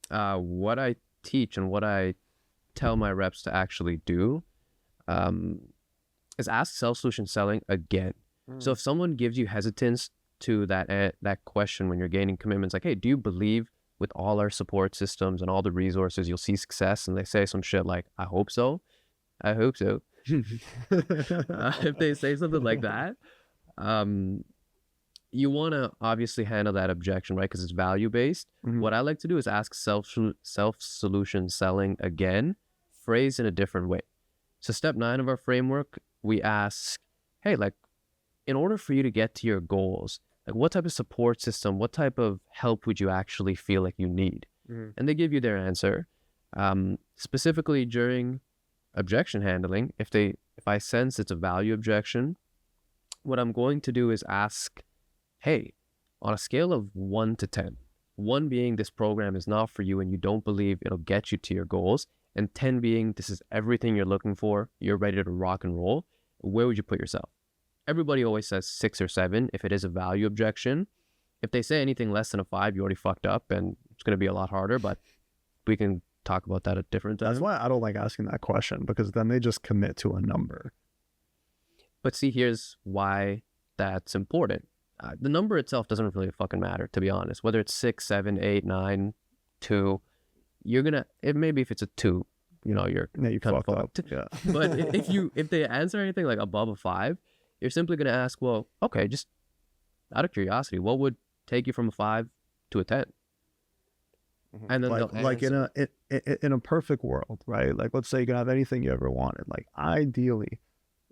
what I teach and what I tell my reps to actually do is ask self-solution selling again. So if someone gives you hesitance to that question when you're gaining commitments, like, hey, do you believe with all our support systems and all the resources you'll see success? And they say some shit like, I hope so. I hope so. If they say something like that, you want to obviously handle that objection, right? Because it's value-based. What I like to do is ask self-solution selling again, phrased in a different way. So step 9 of our framework, we ask, hey, like, in order for you to get to your goals, like what type of support system, what type of help would you actually feel like you need? And they give you their answer. Specifically during objection handling, if I sense it's a value objection, what I'm going to do is ask, hey, on a scale of 1 to 10, 1 being this program is not for you and you don't believe it'll get you to your goals, and 10 being this is everything you're looking for, you're ready to rock and roll, where would you put yourself? Everybody always says 6 or 7 if it is a value objection. If they say anything less than a 5, you already fucked up and it's going to be a lot harder, but we can talk about that at different times. That's why I don't like asking that question, because then they just commit to a number. But see, here's why that's important. The number itself doesn't really fucking matter, to be honest. Whether it's 6, 7, 8, 9, 2, you're going to, maybe if it's a 2, you're Yeah, you kind of fucked fucked. up. Yeah. But if they answer anything like above a 5, you're simply going to ask, well, okay, just out of curiosity, what would take you from a 5 to a 10? And then like in a perfect world, right? Like, let's say you can have anything you ever wanted. Like, ideally,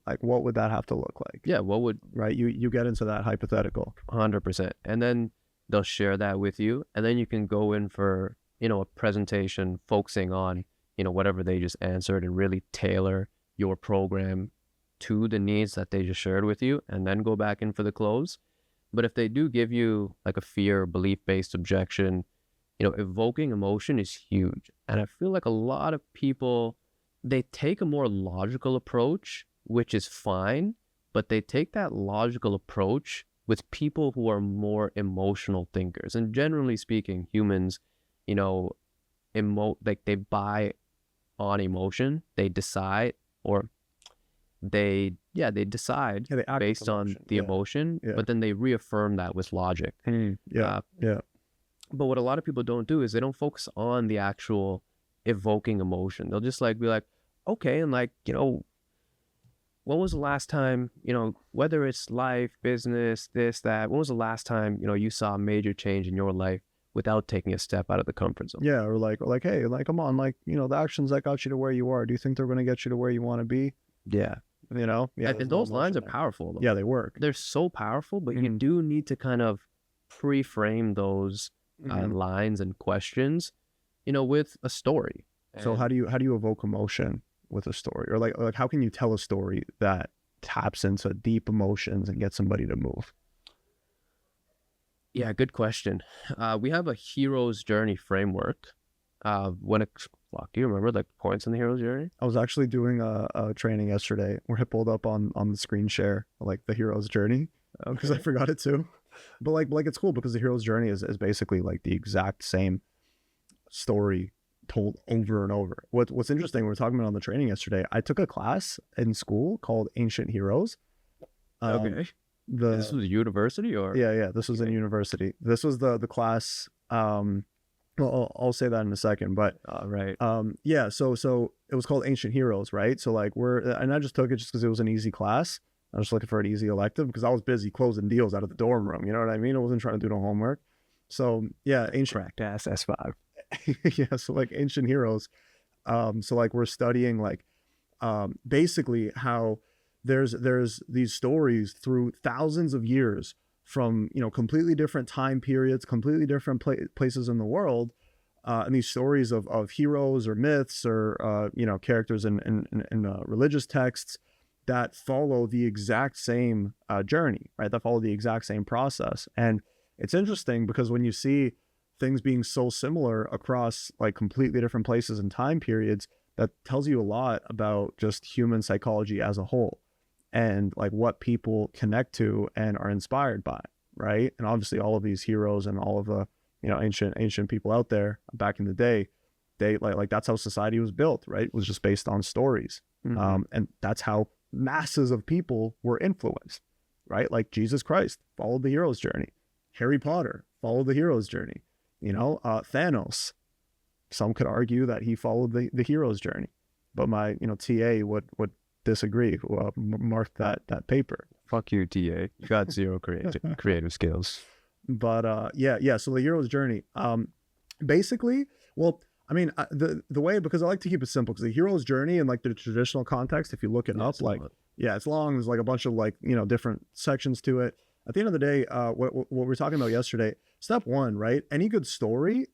like, what would that have to look like? Yeah, what would... Right, you get into that hypothetical. 100%. And then they'll share that with you, and then you can go in for, a presentation focusing on, whatever they just answered, and really tailor your program to the needs that they just shared with you, and then go back in for the close. But if they do give you like a fear, belief-based objection, evoking emotion is huge. And I feel like a lot of people, they take a more logical approach, which is fine, but they take that logical approach with people who are more emotional thinkers. And generally speaking, humans, like they buy on emotion, they decide, or they decide based on the emotion, but then they reaffirm that with logic. But what a lot of people don't do is they don't focus on the actual evoking emotion. They'll just be like, okay, and when was the last time, whether it's life, business, this, that, when was the last time, you saw a major change in your life without taking a step out of the comfort zone? Yeah, or like, hey, like, come on, like, the actions that got you to where you are, do you think they're going to get you to where you want to be? Yeah. Yeah. And those lines are powerful, though. Yeah, they work. They're so powerful, but you do need to kind of pre-frame those lines and questions, with a story. So how do you evoke emotion with a story? Or like how can you tell a story that taps into deep emotions and gets somebody to move? Yeah, good question. We have a hero's journey framework. Do you remember the points in the hero's journey? I was actually doing a training yesterday where I pulled up on the screen share, like the hero's journey, because I forgot it too. But like it's cool because the hero's journey is basically like the exact same story told over and over. What's interesting, we were talking about on the training yesterday, I took a class in school called Ancient Heroes. Okay. This was a university, or? Yeah, this was in university. This was the class, well, I'll say that in a second, but right. Yeah, so it was called Ancient Heroes, right? So like and I just took it just because it was an easy class. I was just looking for an easy elective because I was busy closing deals out of the dorm room. You know what I mean? I wasn't trying to do no homework. So yeah, Cracked ass S5. Yeah, so like Ancient Heroes. So like we're studying like basically how there's these stories through thousands of years from completely different time periods, completely different places in the world, and these stories of heroes or myths or characters in religious texts that follow the exact same journey, right? That follow the exact same process. And it's interesting because when you see things being so similar across like completely different places and time periods, that tells you a lot about just human psychology as a whole and like what people connect to and are inspired by, right? And obviously all of these heroes and all of the ancient people out there back in the day, they like that's how society was built, right? It was just based on stories. And that's how masses of people were influenced, right? Like Jesus Christ followed the hero's journey. Harry Potter followed the hero's journey. Thanos, some could argue that he followed the hero's journey, but my TA would disagree. Mark that paper. Fuck you, TA. You got zero creative skills. But yeah. So the hero's journey, basically, well, I mean, the way, because I like to keep it simple, because the hero's journey in like the traditional context, if you look it up, like, it's long. There's like a bunch of like, different sections to it. At the end of the day, what we were talking about yesterday, step one, right? Any good story,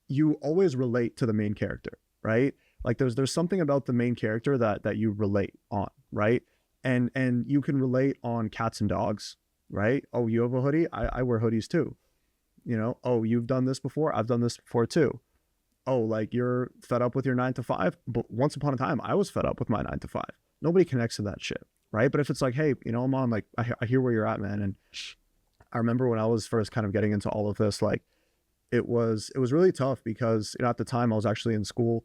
you always relate to the main character, right? Like there's something about the main character that you relate on, right? And you can relate on cats and dogs, right? Oh, you have a hoodie? I wear hoodies too. Oh, you've done this before? I've done this before too. Oh, like you're fed up with your 9 to 5, but once upon a time I was fed up with my 9 to 5. Nobody connects to that shit, right? But if it's like, hey, Mom, like I hear where you're at, man. And I remember when I was first kind of getting into all of this, like it was really tough because at the time I was actually in school.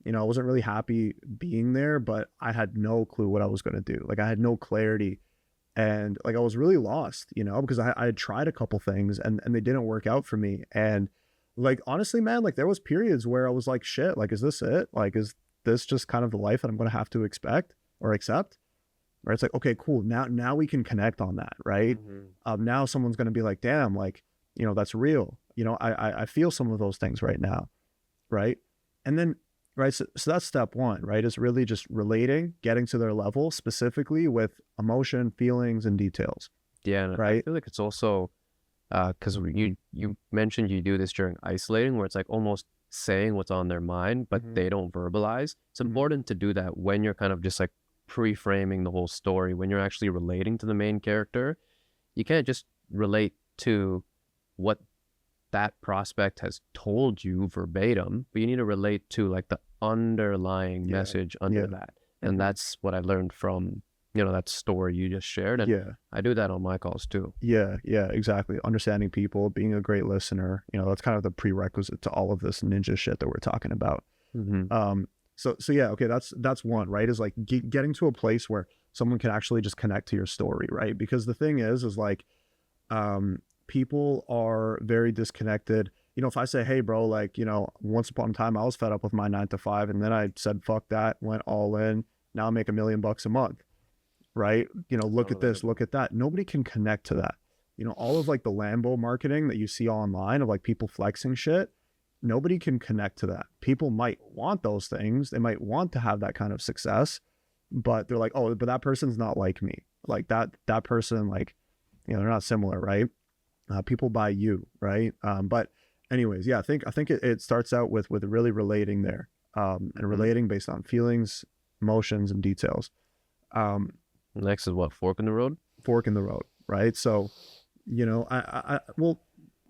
I wasn't really happy being there, but I had no clue what I was going to do. Like I had no clarity, and like I was really lost, because I had tried a couple things and they didn't work out for me. And like honestly, man, like there was periods where I was like, shit, like is this it? Like is this just kind of the life that I'm going to have to expect or accept? Right? It's like, okay, cool. Now we can connect on that, right? Now someone's going to be like, damn, like, you know, that's real. You know, I feel some of those things right now, right? And then, right, so that's step one, right? Is really just relating, getting to their level specifically with emotion, feelings, and details. Yeah, and right? I feel like it's also because you mentioned you do this during isolating, where it's like almost saying what's on their mind, but they don't verbalize. It's important to do that when you're kind of just like pre-framing the whole story, when you're actually relating to the main character. You can't just relate to what that prospect has told you verbatim, but you need to relate to like the underlying message under that. And that's what I learned from, you know, that story you just shared. And I do that on my calls too. Yeah, exactly. Understanding people, being a great listener, you know, that's kind of the prerequisite to all of this ninja shit that we're talking about. So yeah, okay, that's one, right? Is like getting to a place where someone can actually just connect to your story, right? Because the thing is like, people are very disconnected. You know, if I say, hey bro, like, you know, once upon a time I was fed up with my 9 to 5 and then I said, fuck that, went all in. Now I make $1 million a month, right? You know, look at this, look at that. Nobody can connect to that. You know, all of like the Lambo marketing that you see online of like people flexing shit, nobody can connect to that. People might want those things. They might want to have that kind of success, but they're like, oh, but that person's not like me. Like that person, like, you know, they're not similar, right? People buy you, right? But anyways, yeah, I think it starts out with really relating there, and relating based on feelings, emotions, and details. Next is what? Fork in the road? Fork in the road, right? So, you know, I well,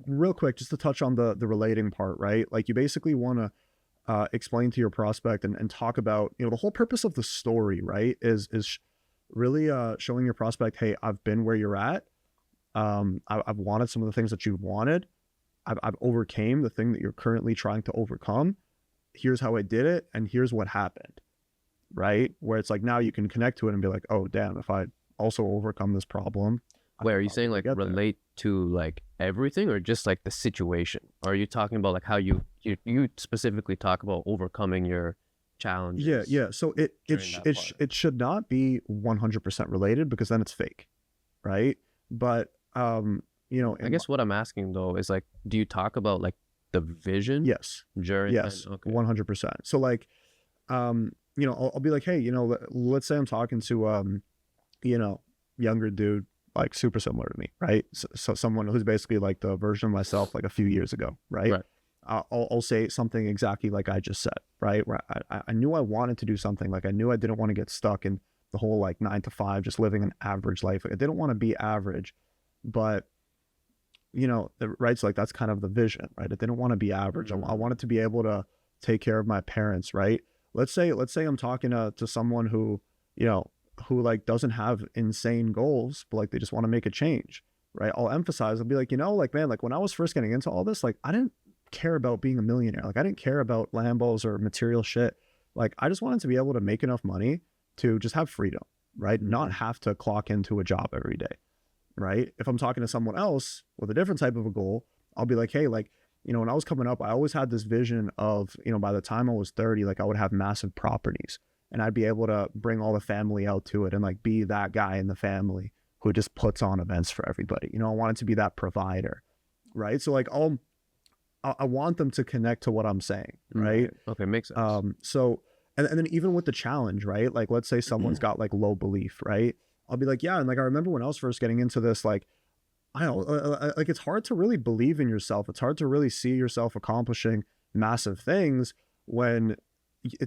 real quick, just to touch on the relating part, right? Like you basically want to explain to your prospect and talk about, you know, the whole purpose of the story, right? Is really showing your prospect, hey, I've been where you're at. I've wanted some of the things that you've wanted. I've overcame the thing that you're currently trying to overcome. Here's how I did it, and here's what happened, right? Where it's like now you can connect to it and be like, oh damn, if I also overcome this problem. Wait, are you saying like relate to like everything or just like the situation? Or are you talking about like how you specifically talk about overcoming your challenges? Yeah. So it should not be 100% related, because then it's fake, right? But you know, I guess what I'm asking though is like, do you talk about like the vision? Yes. During, yes. Okay. 100%. So like, you know, I'll be like, hey, you know, let's say I'm talking to you know, younger dude, like super similar to me, right? So someone who's basically like the version of myself like a few years ago, right? I'll say something exactly like I just said, right? Where I knew I wanted to do something, like I knew I didn't want to get stuck in the whole like 9 to 5, just living an average life. Like I didn't want to be average, but you know, right? So like that's kind of the vision, right? I didn't want to be average. I wanted to be able to take care of my parents, right? Let's say I'm talking to someone who, you know, who like doesn't have insane goals, but like they just want to make a change, right? I'll emphasize, I'll be like, you know, like, man, like when I was first getting into all this, like I didn't care about being a millionaire. Like I didn't care about Lambos or material shit. Like I just wanted to be able to make enough money to just have freedom, right? Not have to clock into a job every day, right? If I'm talking to someone else with a different type of a goal, I'll be like, hey, like, you know, when I was coming up, I always had this vision of, you know, by the time I was 30, like I would have massive properties and I'd be able to bring all the family out to it and like be that guy in the family who just puts on events for everybody. You know, I wanted to be that provider, right? So like I want them to connect to what I'm saying, right? Okay, makes sense. So, and then even with the challenge, right? Like, let's say someone's got like low belief, right? I'll be like, yeah. And like, I remember when I was first getting into this, like, I don't like, it's hard to really believe in yourself. It's hard to really see yourself accomplishing massive things when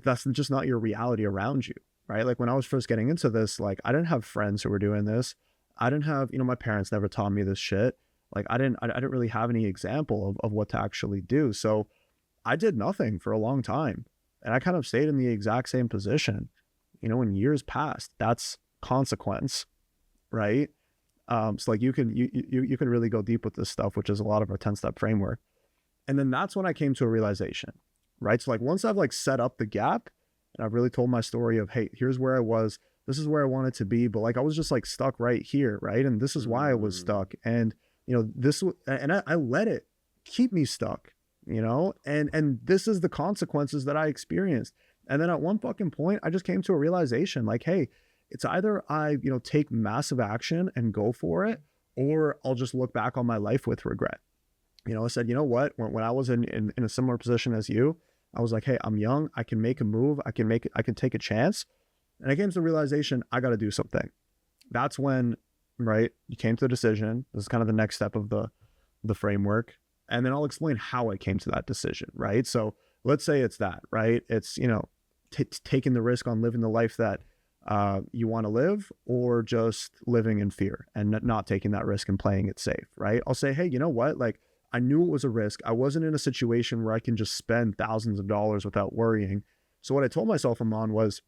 that's just not your reality around you, right? Like when I was first getting into this, like I didn't have friends who were doing this. I didn't have, you know, my parents never taught me this shit. Like I didn't really have any example of what to actually do. So I did nothing for a long time. And I kind of stayed in the exact same position, you know, when years passed. That's consequence, right? So like you can really go deep with this stuff, which is a lot of our 10-step framework. And then that's when I came to a realization, right? So like once I've like set up the gap and I've really told my story of, hey, here's where I was, this is where I wanted to be, but like I was just like stuck right here, right? And this is why I was stuck. And you know, I let it keep me stuck, you know, and this is the consequences that I experienced. And then at one fucking point, I just came to a realization like, hey, it's either I, take massive action and go for it, or I'll just look back on my life with regret. I said, you know what? When I was in a similar position as you, I was like, hey, I'm young. I can make a move. I can take a chance. And I came to the realization, I got to do something. That's when, right, you came to the decision. This is kind of the next step of the framework. And then I'll explain how I came to that decision, right? So let's say it's that, right? It's, taking the risk on living the life that you want to live, or just living in fear and not taking that risk and playing it safe, right? I'll say, hey, you know what? Like, I knew it was a risk. I wasn't in a situation where I can just spend thousands of dollars without worrying. So what I told myself, Amaan, was,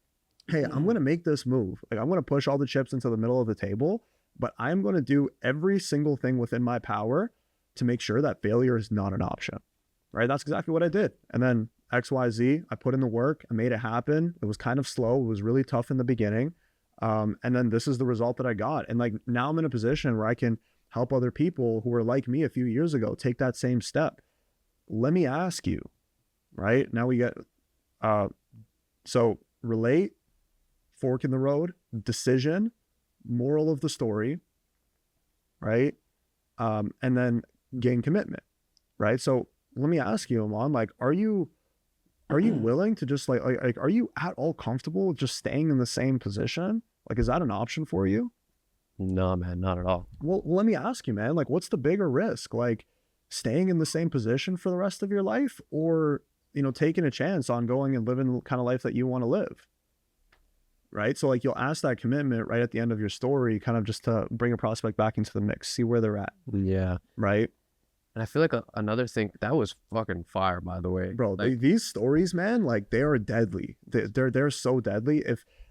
hey, I'm going to make this move. Like, I'm going to push all the chips into the middle of the table, but I'm going to do every single thing within my power to make sure that failure is not an option, right? That's exactly what I did. And then XYZ, I put in the work, I made it happen. It was kind of slow. It was really tough in the beginning. And then this is the result that I got. And like, now I'm in a position where I can help other people who were like me a few years ago take that same step. Let me ask you, right? Now we get, so relate, fork in the road, decision, moral of the story, right? And then gain commitment, right? So let me ask you, Amaan, like, are you willing to just like, are you at all comfortable with just staying in the same position? Like, is that an option for you? No, man, not at all. Well, let me ask you, man, like, what's the bigger risk? Like, staying in the same position for the rest of your life, or, taking a chance on going and living the kind of life that you want to live? Right? So like, you'll ask that commitment right at the end of your story, kind of just to bring a prospect back into the mix, see where they're at. Yeah. Right. And I feel like another thing that was fucking fire, by the way, bro. Like, These stories, man, like, they are deadly. They're so deadly.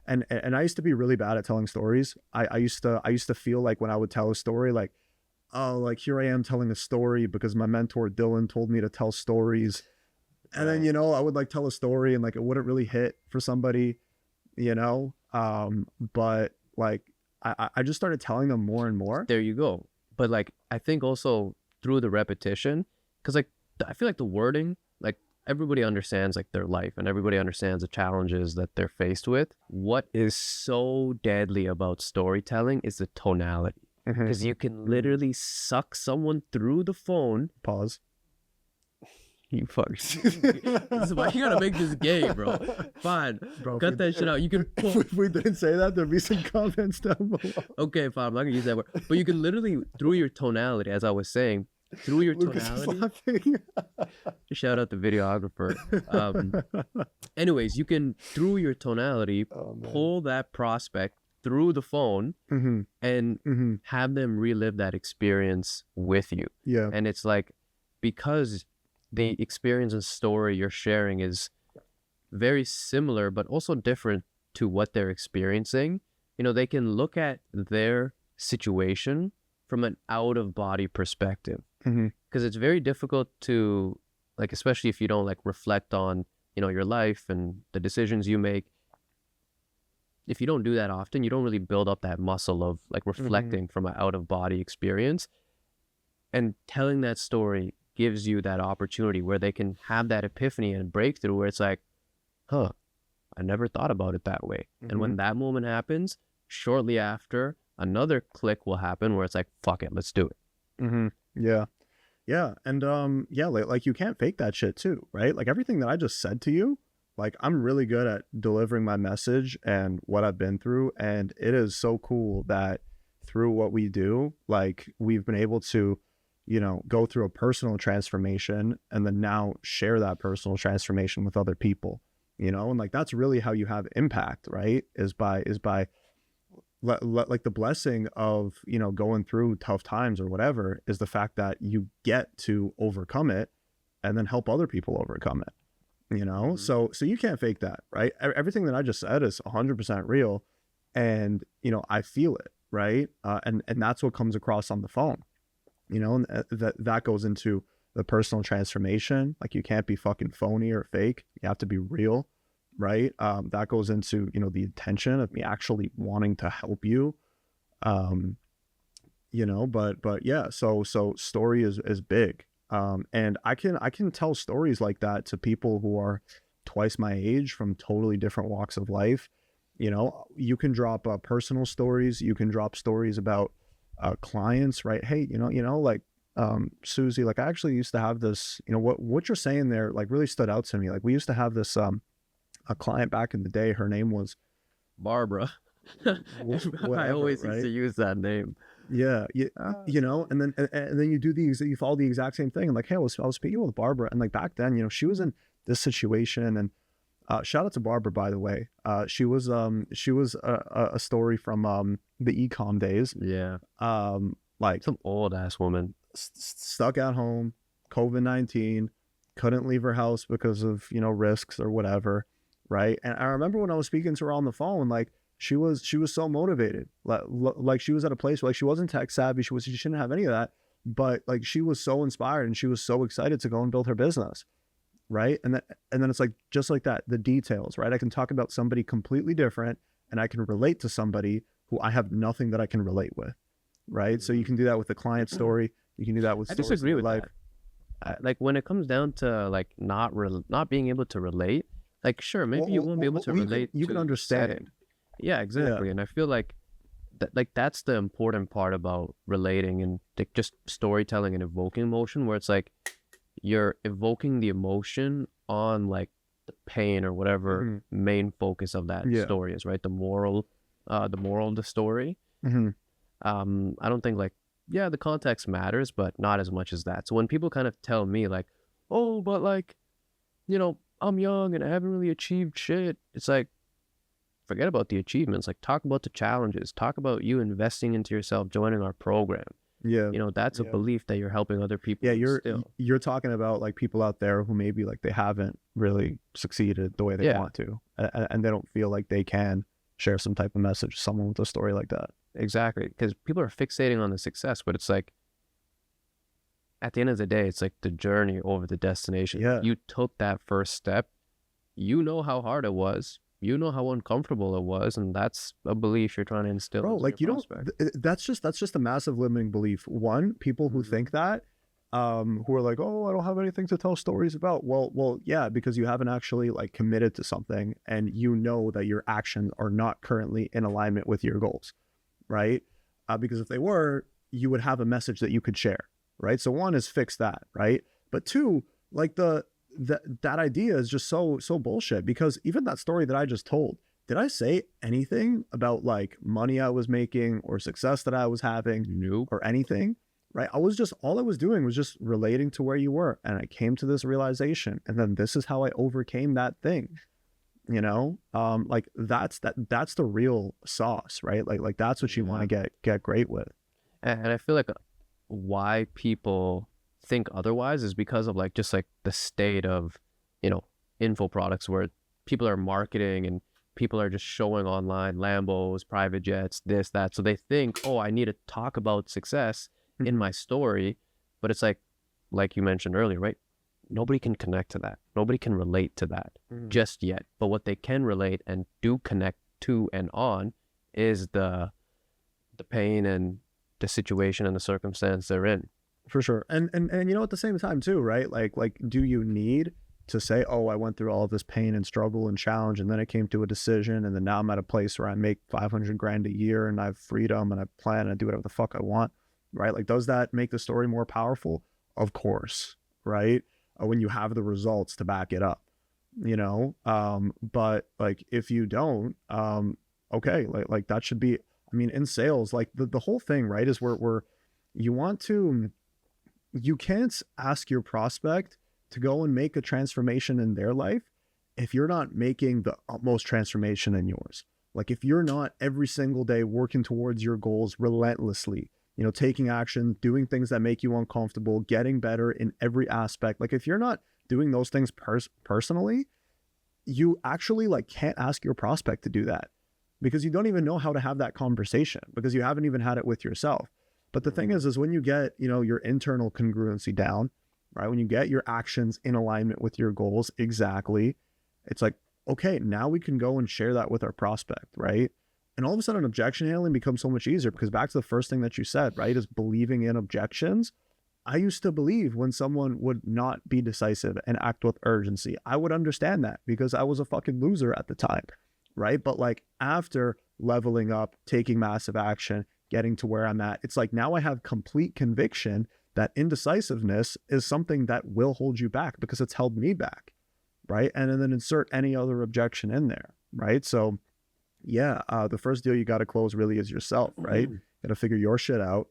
And I used to be really bad at telling stories. I used to feel like when I would tell a story, like, oh, like, here I am telling a story because my mentor Dylan told me to tell stories. And then, I would like tell a story and like, it wouldn't really hit for somebody, but like, I just started telling them more and more. there you go. But like, I think also through the repetition, because like, I feel like the wording, like, everybody understands like their life, and everybody understands the challenges that they're faced with. What is so deadly about storytelling is the tonality, because you can literally suck someone through the phone. Pause. You fucks. This is why you gotta make this gay, bro. Fine, Bro, cut that shit out. You can if we didn't say that, there'd be some comments down below. Okay, fine, I'm not gonna use that word. But you can literally, through your tonality, as I was saying, through your tonality. Shout out the videographer. Anyways, you can, through your tonality, pull that prospect through the phone and have them relive that experience with you. Yeah. And it's like, because the experience and story you're sharing is very similar, but also different to what they're experiencing, they can look at their situation from an out-of-body perspective. Because it's very difficult to, like, especially if you don't like reflect on, your life and the decisions you make. If you don't do that often, you don't really build up that muscle of like reflecting from an out-of-body experience. And telling that story gives you that opportunity where they can have that epiphany and breakthrough where it's like, huh, I never thought about it that way. And when that moment happens, shortly after, another click will happen where it's like, fuck it, let's do it. Yeah. Yeah. And like, you can't fake that shit too, right? Like, everything that I just said to you, like, I'm really good at delivering my message and what I've been through. And it is so cool that through what we do, like, we've been able to, go through a personal transformation and then now share that personal transformation with other people, and like, that's really how you have impact, right? Is by like, the blessing of, going through tough times or whatever is the fact that you get to overcome it and then help other people overcome it, so you can't fake that, right? Everything that I just said is 100% real. And, I feel it, right? And that's what comes across on the phone, and that goes into the personal transformation. Like, you can't be fucking phony or fake. You have to be real, right? That goes into, the intention of me actually wanting to help you, but yeah, so story is big. And I can tell stories like that to people who are, twice my age from totally different walks of life. You know, you can drop personal stories, you can drop stories about clients, right? Hey, like Susie, like I actually used to have this, what you're saying there like really stood out to me. Like we used to have this a client back in the day, her name was Barbara. whatever, I always right? used to use that name. Yeah, and then you follow the exact same thing. And like, hey, I was speaking with Barbara, and like back then, she was in this situation, and shout out to Barbara, by the way. She was a story from the ecom days. Yeah. Like Some old ass woman. Stuck at home, COVID-19, couldn't leave her house because of risks or whatever, right? And I remember when I was speaking to her on the phone, like she was so motivated, like she was at a place where like she wasn't tech savvy, she didn't have any of that, but like she was so inspired and she was so excited to go and build her business, right? And then it's like just like that, the details, right? I can talk about somebody completely different, and I can relate to somebody who I have nothing that I can relate with, right? So you can do that with the client story. You can do that with I stories disagree of with life. that. Like when it comes down to like not being able to relate, like sure, maybe you won't be able to relate. You can understand. setting. Yeah, exactly. And I feel like that's the important part about relating and like just storytelling and evoking emotion, where it's like you're evoking the emotion on like the pain or whatever main focus of that story is, right? The moral of the story. I don't think like, yeah, the context matters, but not as much as that. So when people kind of tell me like, oh, but like, I'm young and I haven't really achieved shit, it's like, forget about the achievements. Like, talk about the challenges. Talk about you investing into yourself, joining our program. Yeah. That's a belief that you're helping other people. Yeah, you're talking about like people out there who maybe like they haven't really succeeded the way they want to, and they don't feel like they can share some type of message to someone with a story like that. Exactly, because people are fixating on the success, but it's like at the end of the day, it's like the journey over the destination. Yeah. You took that first step. You know how hard it was. You know how uncomfortable it was, and that's a belief you're trying to instill. Bro, like you prospect. don't. That's just a massive limiting belief. One, people who think that, who are like, oh, I don't have anything to tell stories about. Well, yeah, because you haven't actually like committed to something, and you know that your actions are not currently in alignment with your goals, right? Because if they were, you would have a message that you could share, right? So one is fix that, right? But two, like that idea is just so bullshit, because even that story that I just told, did I say anything about like money I was making or success that I was having? Nope. Or anything, right? All I was doing was just relating to where you were, and I came to this realization, and then this is how I overcame that thing. Like that's the real sauce, right? Like that's what you want to get great with. And I feel like why people think otherwise is because of like just like the state of info products, where people are marketing and people are just showing online Lambos, private jets, this, that. So they think, oh, I need to talk about success in my story, but it's like you mentioned earlier, right? Nobody can connect to that. Nobody can relate to that just yet. But what they can relate and do connect to and on is the pain and the situation and the circumstance they're in. For sure. And at the same time too, right? Like do you need to say, oh, I went through all of this pain and struggle and challenge, and then it came to a decision, and then now I'm at a place where I make 500 grand a year and I have freedom and I plan and I do whatever the fuck I want, right? Like, does that make the story more powerful? Of course, right? When you have the results to back it up, but like if you don't, okay, like that should be, I mean, in sales, like the whole thing, right, is where you can't ask your prospect to go and make a transformation in their life if you're not making the utmost transformation in yours. Like if you're not every single day working towards your goals relentlessly, taking action, doing things that make you uncomfortable, getting better in every aspect. Like if you're not doing those things personally, you actually like can't ask your prospect to do that, because you don't even know how to have that conversation, because you haven't even had it with yourself. But the thing is when you get, your internal congruency down, right? When you get your actions in alignment with your goals, exactly, it's like, okay, now we can go and share that with our prospect, right? And all of a sudden objection handling becomes so much easier, because back to the first thing that you said, right, is believing in objections. I used to believe when someone would not be decisive and act with urgency, I would understand that because I was a fucking loser at the time, right? But like after leveling up, taking massive action, getting to where I'm at, it's like now I have complete conviction that indecisiveness is something that will hold you back because it's held me back, right? And then insert any other objection in there, right? So yeah, the first deal you got to close really is yourself, right? You got to figure your shit out.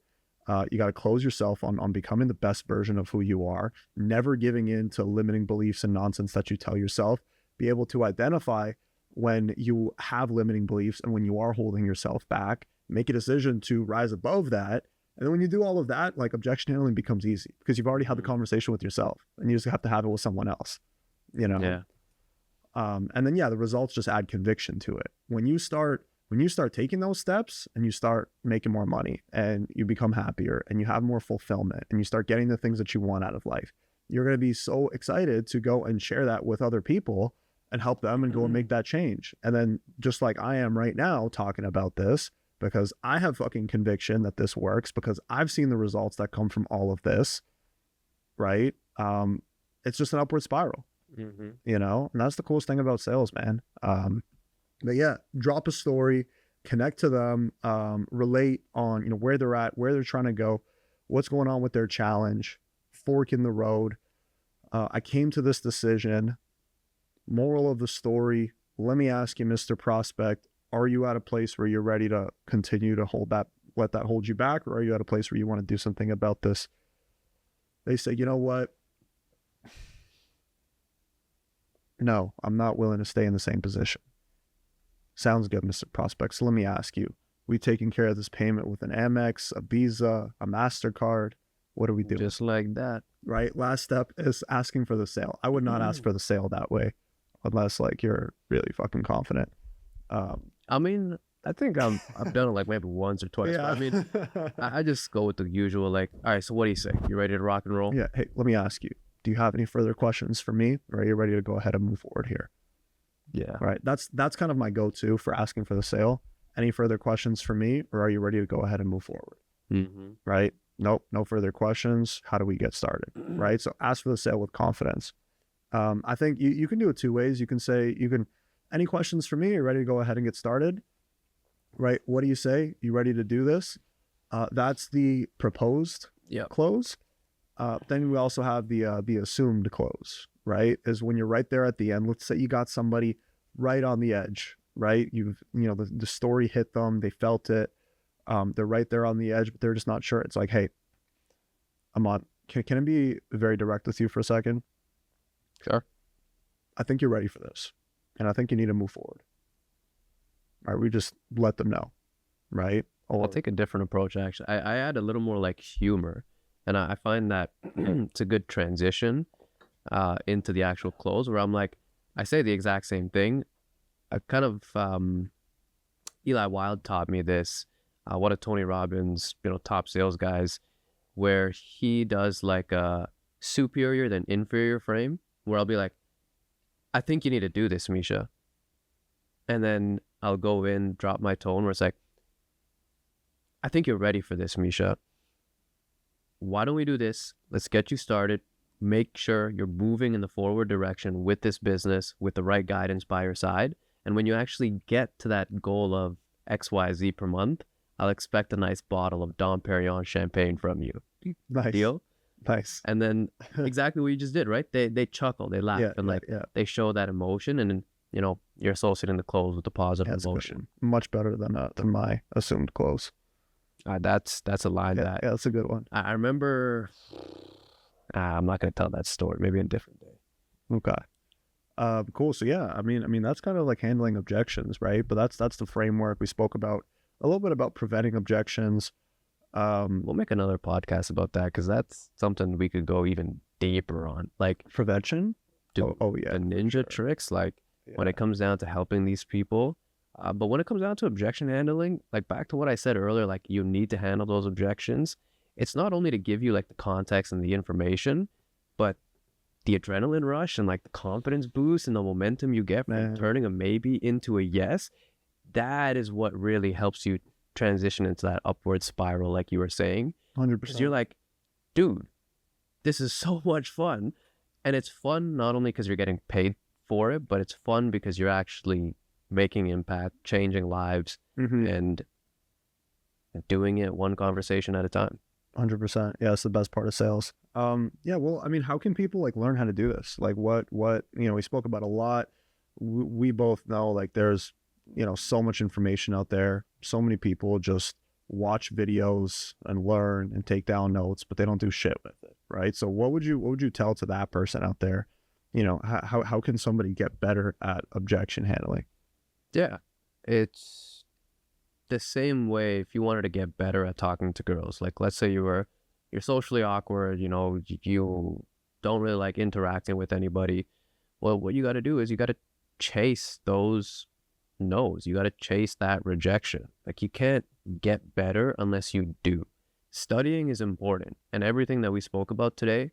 You got to close yourself on becoming the best version of who you are, never giving in to limiting beliefs and nonsense that you tell yourself. Be able to identify when you have limiting beliefs and when you are holding yourself back, make a decision to rise above that. And then when you do all of that, like objection handling becomes easy because you've already had the conversation with yourself and you just have to have it with someone else, you know? Yeah. And then, yeah, the results just add conviction to it. When you start taking those steps and you start making more money and you become happier and you have more fulfillment and you start getting the things that you want out of life, you're going to be so excited to go and share that with other people and help them and go and make that change. And then just like I am right now talking about this, because I have fucking conviction that this works because I've seen the results that come from all of this, right? It's just an upward spiral, you know, and that's the coolest thing about sales, man. But yeah, drop a story, connect to them, relate on, you know, where they're at, where they're trying to go, what's going on with their challenge, fork in the road. I came to this decision. Moral of the story, let me ask you, Mr. Prospect, are you at a place where you're ready to continue to let that hold you back? Or are you at a place where you want to do something about this? They say, you know what? No, I'm not willing to stay in the same position. Sounds good, Mr. Prospect. So let me ask you, we taking care of this payment with an Amex, a Visa, a MasterCard? What do we do? Just like that. Right? Last step is asking for the sale. I would not ask for the sale that way unless like you're really fucking confident. I mean, I think I've done it like maybe once or twice. Yeah. But I mean, I just go with the usual, like, all right, so what do you say? You ready to rock and roll? Yeah. Hey, let me ask you, do you have any further questions for me? Or are you ready to go ahead and move forward here? Yeah. Right. That's kind of my go-to for asking for the sale. Any further questions for me? Or are you ready to go ahead and move forward? Right. Nope. No further questions. How do we get started? Right. So ask for the sale with confidence. I think you can do it two ways. You can say, any questions for me? Are you ready to go ahead and get started? Right. What do you say? You ready to do this? That's the proposed close. Then we also have the assumed close, right? Is when you're right there at the end. Let's say you got somebody right on the edge, right? The story hit them. They felt it. They're right there on the edge, but they're just not sure. It's like, hey, Amaan, can I be very direct with you for a second? Sure. I think you're ready for this. And I think you need to move forward. All right, we just let them know, right? Or I'll take a different approach, actually. I add a little more like humor. And I find that it's a good transition into the actual close where I'm like, I say the exact same thing. I kind of, Eli Wild taught me this, one of Tony Robbins, top sales guys, where he does like a superior than inferior frame, where I'll be like, I think you need to do this, Misha. And then I'll go in, drop my tone where it's like, I think you're ready for this, Misha. Why don't we do this? Let's get you started. Make sure you're moving in the forward direction with this business, with the right guidance by your side. And when you actually get to that goal of XYZ per month, I'll expect a nice bottle of Dom Perignon champagne from you. nice. Deal? Nice. And then exactly what you just did, right? They chuckle, they laugh, they show that emotion, and then you're associating the close with the positive emotion. Much better than my assumed close. That's a line that that's a good one. I remember. I'm not gonna tell that story. Maybe a different day. Okay. Cool. So yeah, I mean that's kind of like handling objections, right? But that's the framework. We spoke about a little bit about preventing objections. We'll make another podcast about that because that's something we could go even deeper on, like prevention. Oh yeah, the ninja tricks, like when it comes down to helping these people. But when it comes down to objection handling, like back to what I said earlier, like you need to handle those objections. It's not only to give you like the context and the information, but the adrenaline rush and like the confidence boost and the momentum you get from turning a maybe into a yes. That is what really helps you transition into that upward spiral, like you were saying. 100%. Because you're like, dude, this is so much fun. And it's fun not only because you're getting paid for it, but it's fun because you're actually making impact, changing lives, and doing it one conversation at a time. 100%. Yeah, that's the best part of sales. Yeah, well, I mean, how can people like learn how to do this? Like what, you know, we spoke about a lot. We both know like there's, you know, so much information out there. So many people just watch videos and learn and take down notes, but they don't do shit with it, right? So what would you tell to that person out there? You know, how can somebody get better at objection handling? Yeah, it's the same way if you wanted to get better at talking to girls. Like, let's say you're socially awkward, you know, you don't really like interacting with anybody. Well, what you got to do is you got to chase those no's. You got to chase that rejection. Like, you can't get better unless you do. Studying is important, and everything that we spoke about today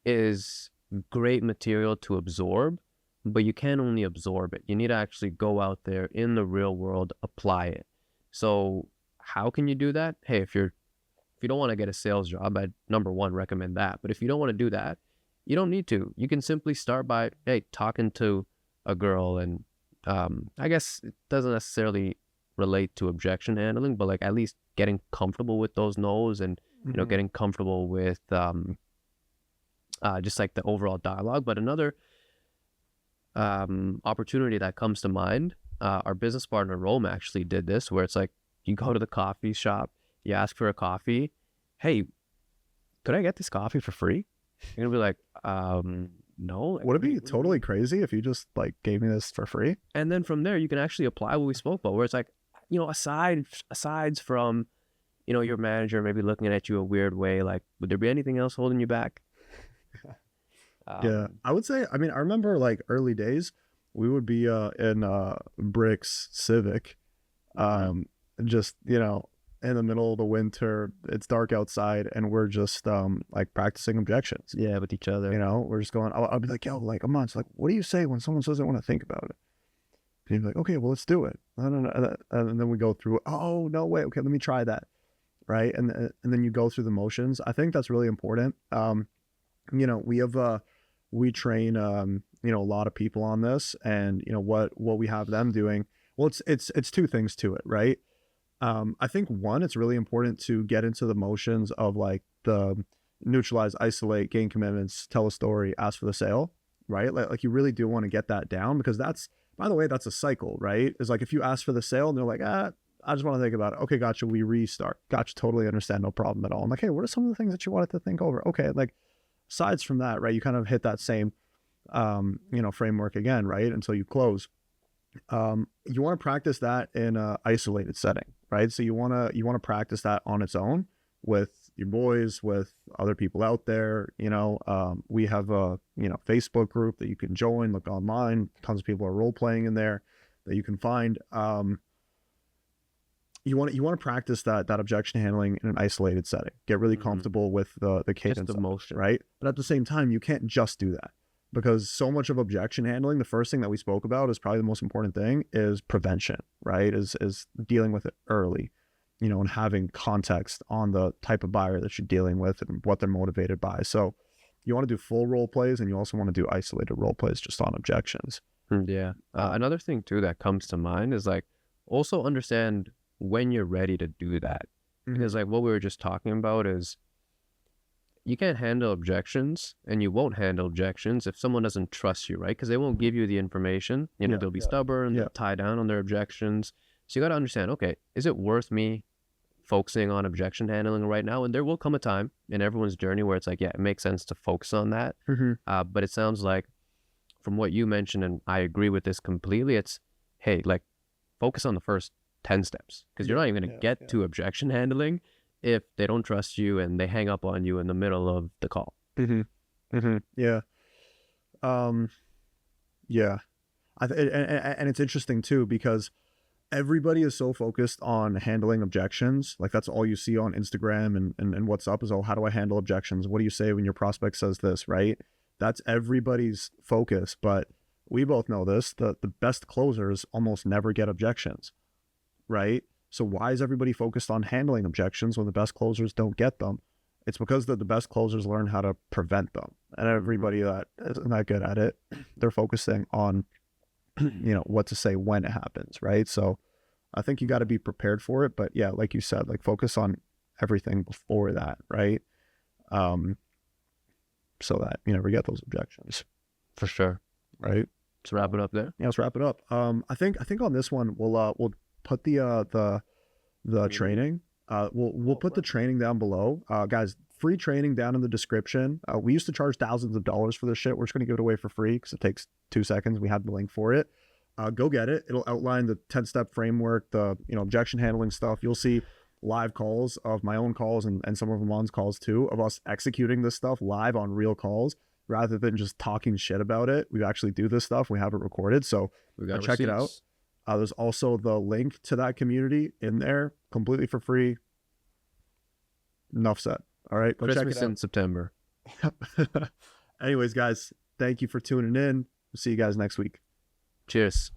is great material to absorb, but you can't only absorb it. You need to actually go out there in the real world, apply it. So how can you do that? Hey, if you don't want to get a sales job, I'd number one recommend that. But if you don't want to do that, you don't need to. You can simply start by, hey, talking to a girl, and I guess it doesn't necessarily relate to objection handling, but like at least getting comfortable with those no's, and you know, getting comfortable with just like the overall dialogue. But another opportunity that comes to mind, our business partner Rome actually did this, where it's like you go to the coffee shop, you ask for a coffee, hey, could I get this coffee for free? You're gonna be like, no. Like, would it be totally crazy if you just like gave me this for free? And then from there you can actually apply what we spoke about, where it's like, you know, asides from, you know, your manager maybe looking at you a weird way, like, would there be anything else holding you back? Yeah, I would say, I mean, I remember like early days, we would be in Brick's Civic, just, you know, in the middle of the winter, it's dark outside, and we're just like practicing objections. Yeah, with each other. You know, we're just going, I'll be like, yo, like, Amaan, it's like, what do you say when someone says they want to think about it? And you'd be like, okay, well, let's do it. I don't know. And then we go through, oh, no, wait, okay, let me try that. Right. And then you go through the motions. I think that's really important. You know, we train, you know, a lot of people on this, and, you know, what we have them doing. Well, it's two things to it, right? I think one, it's really important to get into the motions of like the neutralize, isolate, gain commitments, tell a story, ask for the sale, right? Like you really do want to get that down, because that's, by the way, that's a cycle, right? It's like if you ask for the sale and they're like, I just want to think about it. Okay, gotcha. We restart. Gotcha. Totally understand. No problem at all. I'm like, hey, what are some of the things that you wanted to think over? Okay, like, asides from that, right, you kind of hit that same, you know, framework again, right, until you close. You want to practice that in a isolated setting, right? So you want to practice that on its own with your boys, with other people out there. You know, we have a, you know, Facebook group that you can join, look online. Tons of people are role playing in there that you can find. You want to practice that objection handling in an isolated setting. Get really comfortable with the cadence of motion, right? But at the same time, you can't just do that, because so much of objection handling, the first thing that we spoke about is probably the most important thing, is prevention, right? Is dealing with it early, you know, and having context on the type of buyer that you're dealing with and what they're motivated by. So you want to do full role plays, and you also want to do isolated role plays just on objections. Yeah. Another thing too that comes to mind is like, also understand when you're ready to do that. Because like what we were just talking about is, you can't handle objections, and you won't handle objections if someone doesn't trust you, right? Because they won't give you the information. You know, they'll be stubborn, they'll tie down on their objections. So you got to understand, okay, is it worth me focusing on objection handling right now? And there will come a time in everyone's journey where it's like, yeah, it makes sense to focus on that. But it sounds like, from what you mentioned, and I agree with this completely, it's, hey, like, focus on the first 10 steps, because you're not even going to get to objection handling if they don't trust you and they hang up on you in the middle of the call. Yeah. Yeah. And it's interesting too, because everybody is so focused on handling objections. Like, that's all you see on Instagram and what's up is, oh, how do I handle objections? What do you say when your prospect says this, right? That's everybody's focus. But we both know this, the best closers almost never get objections, right? So why is everybody focused on handling objections when the best closers don't get them? It's because the best closers learn how to prevent them. And everybody that isn't that good at it, they're focusing on, you know, what to say when it happens, right? So I think you got to be prepared for it. But yeah, like you said, like focus on everything before that, right? So that you never get those objections. For sure. Right. Let's wrap it up there. Yeah, let's wrap it up. I think on this one we'll put the training. We'll put the training down below. Guys, free training down in the description. We used to charge thousands of dollars for this shit. We're just gonna give it away for free because it takes 2 seconds. We have the link for it. Go get it. It'll outline the 10-step framework, the objection handling stuff. You'll see live calls of my own calls and some of Aman's calls too, of us executing this stuff live on real calls rather than just talking shit about it. We actually do this stuff. We have it recorded. So check it out. There's also the link to that community in there completely for free. Enough said. All right. Go Christmas check it out. in September. Anyways, guys, thank you for tuning in. We'll see you guys next week. Cheers.